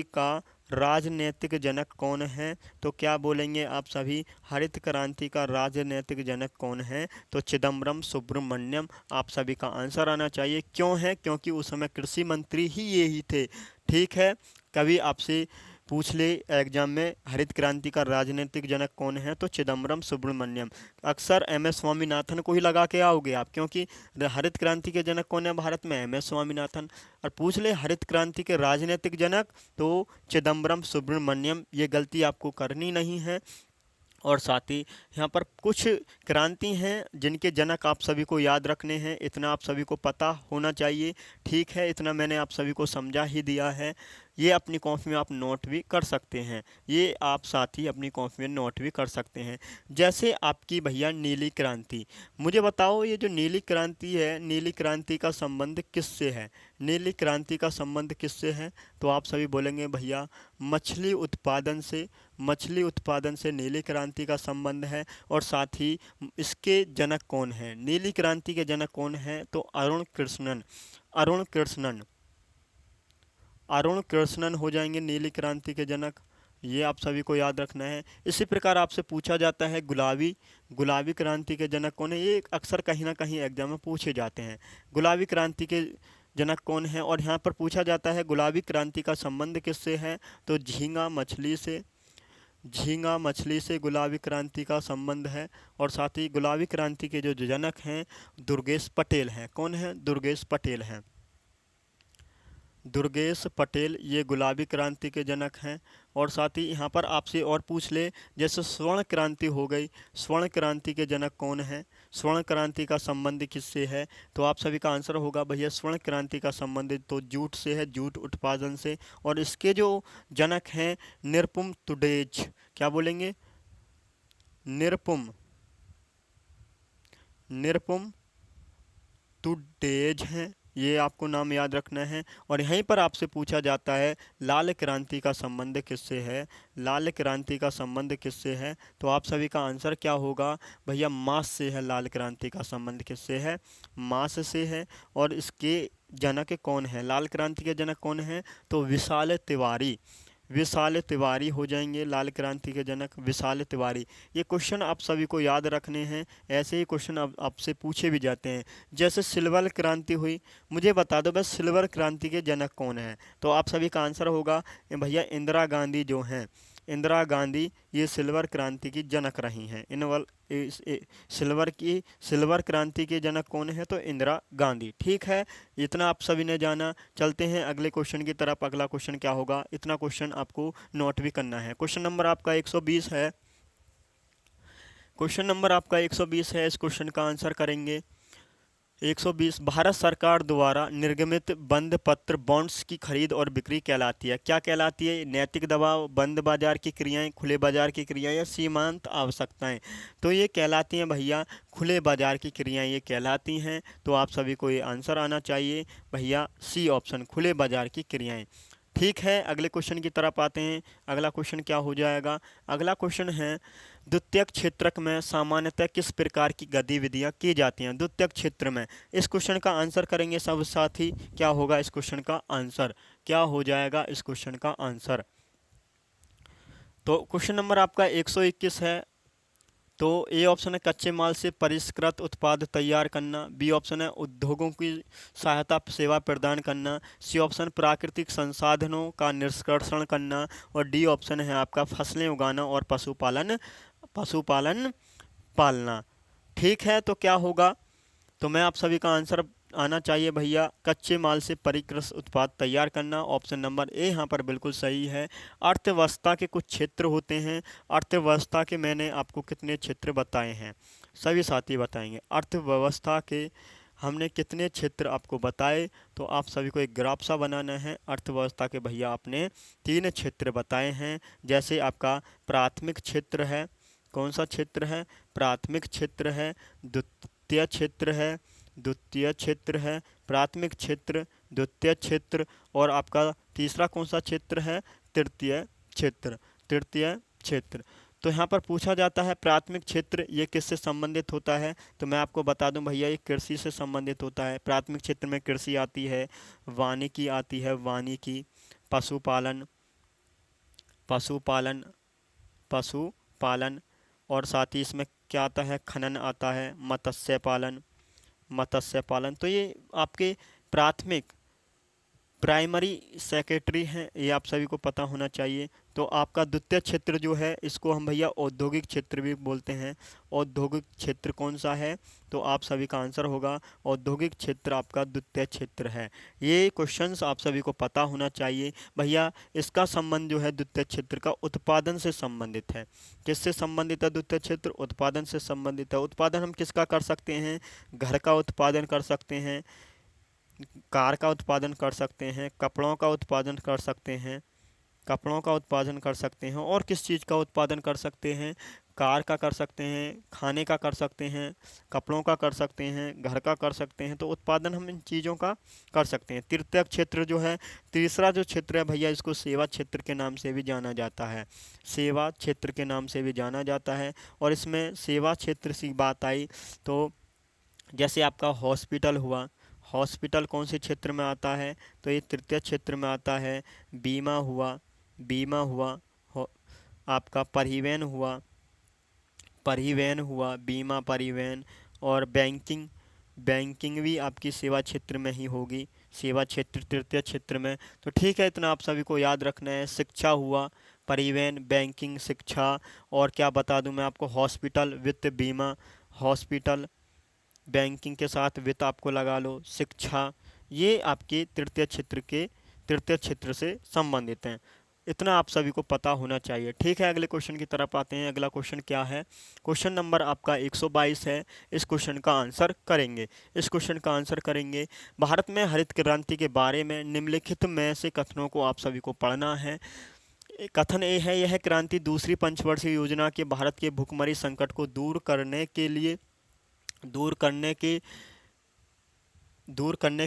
का राजनीतिक जनक कौन है? तो क्या बोलेंगे आप सभी? हरित क्रांति का राजनीतिक जनक कौन है? तो चिदम्बरम सुब्रमण्यम आप सभी का आंसर आना चाहिए। क्यों है? क्योंकि उस समय कृषि मंत्री ही ये ही थे। ठीक है, कभी आपसे पूछ ले एग्जाम में हरित क्रांति का राजनीतिक जनक कौन है? तो चिदम्बरम सुब्रमण्यम। अक्सर एम.एस. स्वामीनाथन को ही लगा के आओगे आप, क्योंकि हरित क्रांति के जनक कौन है भारत में? एम.एस. स्वामीनाथन। और पूछ ले हरित क्रांति के राजनीतिक जनक, तो चिदम्बरम सुब्रमण्यम। ये गलती आपको करनी नहीं है। और साथ ही यहाँ पर कुछ क्रांति हैं जिनके जनक आप सभी को याद रखने हैं, इतना आप सभी को पता होना चाहिए। ठीक है, इतना मैंने आप सभी को समझा ही दिया है। ये अपनी कॉपी में आप नोट भी कर सकते हैं, ये आप साथ ही अपनी कॉपी में नोट भी कर सकते हैं। जैसे आपकी भैया नीली क्रांति, मुझे बताओ ये जो नीली क्रांति है, नीली क्रांति का संबंध किससे है? नीली क्रांति का संबंध किससे है? तो आप सभी बोलेंगे भैया मछली उत्पादन से, मछली उत्पादन से नीली क्रांति का संबंध है। और साथ ही इसके जनक कौन है? नीली क्रांति के जनक कौन है? तो अरुण कृष्णन, अरुण कृष्णन, अरुण कृष्णन हो जाएंगे नीली क्रांति के जनक। ये आप सभी को याद रखना है। इसी प्रकार आपसे पूछा जाता है गुलाबी, गुलाबी क्रांति के जनक कौन है? ये अक्सर कहीं ना कहीं एग्जाम में पूछे जाते हैं, गुलाबी क्रांति के जनक कौन है। और यहाँ पर पूछा जाता है गुलाबी क्रांति का संबंध किससे है? तो झींगा मछली से, झींगा मछली से गुलाबी क्रांति का संबंध है। और साथ ही गुलाबी क्रांति के जो जनक हैं दुर्गेश पटेल हैं। कौन है? दुर्गेश पटेल हैं, दुर्गेश पटेल ये गुलाबी क्रांति के जनक हैं। और साथ ही यहाँ पर आपसे और पूछ ले, जैसे स्वर्ण क्रांति हो गई, स्वर्ण क्रांति के जनक कौन है? स्वर्ण क्रांति का संबंध किससे है? तो आप सभी का आंसर होगा भैया स्वर्ण क्रांति का संबंध तो जूट से है, जूट उत्पादन से। और इसके जो जनक हैं निरपुम तुडेज, क्या बोलेंगे? निरपुम, निरपुम टुडेज हैं, ये आपको नाम याद रखना है। और यहीं पर आपसे पूछा जाता है लाल क्रांति का संबंध किससे है? लाल क्रांति का संबंध किससे है? तो आप सभी का आंसर क्या होगा भैया? मांस से है। लाल क्रांति का संबंध किससे है? मांस से है। और इसके जनक कौन है? लाल क्रांति के जनक कौन है? तो विशाल तिवारी, विशाल तिवारी हो जाएंगे लाल क्रांति के जनक, विशाल तिवारी। ये क्वेश्चन आप सभी को याद रखने हैं, ऐसे ही क्वेश्चन अब आपसे पूछे भी जाते हैं। जैसे सिल्वर क्रांति हुई, मुझे बता दो बस सिल्वर क्रांति के जनक कौन है? तो आप सभी का आंसर होगा भैया इंदिरा गांधी जो हैं, इंदिरा गांधी ये सिल्वर क्रांति की जनक रही हैं। सिल्वर क्रांति के जनक कौन है? तो इंदिरा गांधी। ठीक है, इतना आप सभी ने जाना। चलते हैं अगले क्वेश्चन की तरफ। अगला क्वेश्चन क्या होगा? इतना क्वेश्चन आपको नोट भी करना है। क्वेश्चन नंबर आपका 120 है, क्वेश्चन नंबर आपका 120 है। इस क्वेश्चन का आंसर करेंगे 120। भारत सरकार द्वारा निर्गमित बंद पत्र बॉन्ड्स की खरीद और बिक्री कहलाती है। क्या कहलाती है? नैतिक दबाव, बंद बाजार की क्रियाएं, खुले बाजार की क्रियाएं या सीमांत आवश्यकताएं। तो ये कहलाती हैं भैया खुले बाजार की क्रियाएं, ये कहलाती हैं। तो आप सभी को ये आंसर आना चाहिए भैया सी ऑप्शन, खुले बाजार की क्रियाएं। ठीक है, अगले क्वेश्चन की तरफ आते हैं। अगला क्वेश्चन क्या हो जाएगा? अगला क्वेश्चन है द्वितीयक क्षेत्रक में सामान्यतः किस प्रकार की गतिविधियां की जाती हैं? द्वितीयक क्षेत्र में, इस क्वेश्चन का आंसर करेंगे सब साथी। क्या होगा इस क्वेश्चन का आंसर? क्या हो जाएगा इस क्वेश्चन का आंसर? तो क्वेश्चन नंबर आपका 121 है। तो ए ऑप्शन है कच्चे माल से परिष्कृत उत्पाद तैयार करना, बी ऑप्शन है उद्योगों की सहायता सेवा प्रदान करना, सी ऑप्शन प्राकृतिक संसाधनों का निष्कर्षण करना, और डी ऑप्शन है आपका फसलें उगाना और पशुपालन, पशुपालन पालना। ठीक है, तो क्या होगा? तो मैं आप सभी का आंसर आना चाहिए भैया कच्चे माल से परिष्कृत उत्पाद तैयार करना। ऑप्शन नंबर ए यहाँ पर बिल्कुल सही है। अर्थव्यवस्था के कुछ क्षेत्र होते हैं, अर्थव्यवस्था के मैंने आपको कितने क्षेत्र बताए हैं? सभी साथी बताएंगे अर्थव्यवस्था के हमने कितने क्षेत्र आपको बताए। तो आप सभी को एक ग्राफ सा बनाना है। अर्थव्यवस्था के भैया आपने 3 क्षेत्र बताए हैं। जैसे आपका प्राथमिक क्षेत्र है, कौन सा क्षेत्र है? प्राथमिक क्षेत्र है, द्वितीय क्षेत्र है, द्वितीय क्षेत्र है, प्राथमिक क्षेत्र, द्वितीय क्षेत्र, और आपका तीसरा कौन सा क्षेत्र है? तृतीय क्षेत्र, तृतीय क्षेत्र। तो यहाँ पर पूछा जाता है प्राथमिक क्षेत्र ये किससे संबंधित होता है? तो मैं आपको बता दूं भैया ये कृषि से संबंधित होता है। प्राथमिक क्षेत्र में कृषि आती है, वानिकी आती है, वानिकी, पशुपालन, पशुपालन, पशुपालन, और साथ ही इसमें क्या आता है? खनन आता है, मत्स्य पालन, मत्स्य पालन। तो ये आपके प्राथमिक, प्राइमरी सेक्रेटरी हैं, ये आप सभी को पता होना चाहिए। तो आपका द्वितीय क्षेत्र जो है इसको हम भैया औद्योगिक क्षेत्र भी बोलते हैं। औद्योगिक क्षेत्र कौन सा है? तो आप सभी का आंसर होगा औद्योगिक क्षेत्र आपका द्वितीय क्षेत्र है। ये क्वेश्चंस आप सभी को पता होना चाहिए भैया। इसका संबंध जो है द्वितीय क्षेत्र का उत्पादन से संबंधित है। किससे संबंधित है द्वितीय क्षेत्र? उत्पादन से संबंधित है। उत्पादन हम किसका कर सकते हैं? घर का उत्पादन कर सकते हैं, कार का उत्पादन कर सकते हैं, कपड़ों का उत्पादन कर सकते हैं, कपड़ों का उत्पादन कर सकते हैं, और किस चीज़ का उत्पादन कर सकते हैं? कार का कर सकते हैं, खाने का कर सकते हैं, कपड़ों का कर सकते हैं, घर का कर सकते हैं। तो उत्पादन हम इन चीज़ों का कर सकते हैं। तृतीय क्षेत्र जो है, तीसरा जो क्षेत्र है भैया, इसको सेवा क्षेत्र के नाम से भी जाना जाता है। सेवा क्षेत्र के नाम से भी जाना जाता है। और इसमें सेवा क्षेत्र की बात आई तो जैसे आपका हॉस्पिटल हुआ, हॉस्पिटल कौन से क्षेत्र में आता है? तो ये तृतीय क्षेत्र में आता है। बीमा हुआ, बीमा हुआ, हो- आपका परिवहन हुआ, परिवहन हुआ, बीमा परिवहन, और बैंकिंग, बैंकिंग भी आपकी सेवा क्षेत्र में ही होगी, सेवा क्षेत्र तृतीय क्षेत्र में। तो ठीक है, इतना आप सभी को याद रखना है। शिक्षा हुआ, परिवहन, बैंकिंग, शिक्षा, और क्या बता दूं मैं आपको, हॉस्पिटल, वित्त, बीमा, हॉस्पिटल, बैंकिंग के साथ वित्त आपको लगा लो, शिक्षा, ये आपके तृतीय क्षेत्र से संबंधित हैं। इतना आप सभी को पता होना चाहिए। ठीक है, अगले क्वेश्चन की तरफ आते हैं। अगला क्वेश्चन क्या है? क्वेश्चन नंबर आपका 122 है। इस क्वेश्चन का आंसर करेंगे, इस क्वेश्चन का आंसर करेंगे। भारत में हरित क्रांति के बारे में निम्नलिखित में से कथनों को आप सभी को पढ़ना है। कथन ए है, यह क्रांति दूसरी पंचवर्षीय योजना के भारत के भुखमरी संकट को दूर करने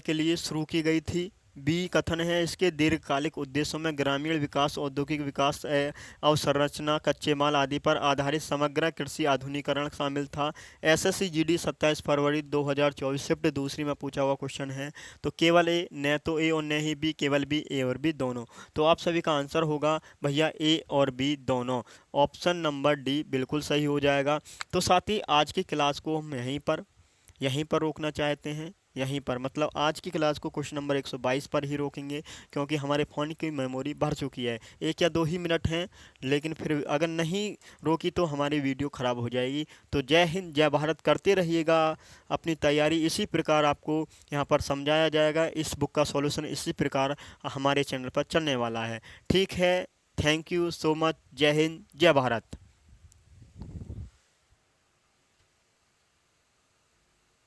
के लिए शुरू की गई थी। बी कथन है, इसके दीर्घकालिक उद्देश्यों में ग्रामीण विकास, औद्योगिक विकास, अवसंरचना, कच्चे माल आदि पर आधारित समग्र कृषि आधुनिकीकरण शामिल था। एसएससी जीडी 27 फरवरी 2024 शिफ्ट दूसरी में पूछा हुआ क्वेश्चन है। तो केवल ए, न तो ए और न ही बी, केवल बी, ए और बी दोनों। तो आप सभी का आंसर होगा भैया ए और बी दोनों। ऑप्शन नंबर डी बिल्कुल सही हो जाएगा। तो साथ ही आज की क्लास को हम यहीं पर रोकना चाहते हैं, यहीं पर, मतलब आज की क्लास को क्वेश्चन नंबर 122 पर ही रोकेंगे, क्योंकि हमारे फ़ोन की मेमोरी भर चुकी है। 1 या 2 ही मिनट हैं, लेकिन फिर अगर नहीं रोकी तो हमारी वीडियो ख़राब हो जाएगी। तो जय हिंद, जय भारत करते रहिएगा अपनी तैयारी। इसी प्रकार आपको यहाँ पर समझाया जाएगा। इस बुक का सॉल्यूशन इसी प्रकार हमारे चैनल पर चलने वाला है। ठीक है, थैंक यू सो मच। जय हिंद, जय भारत।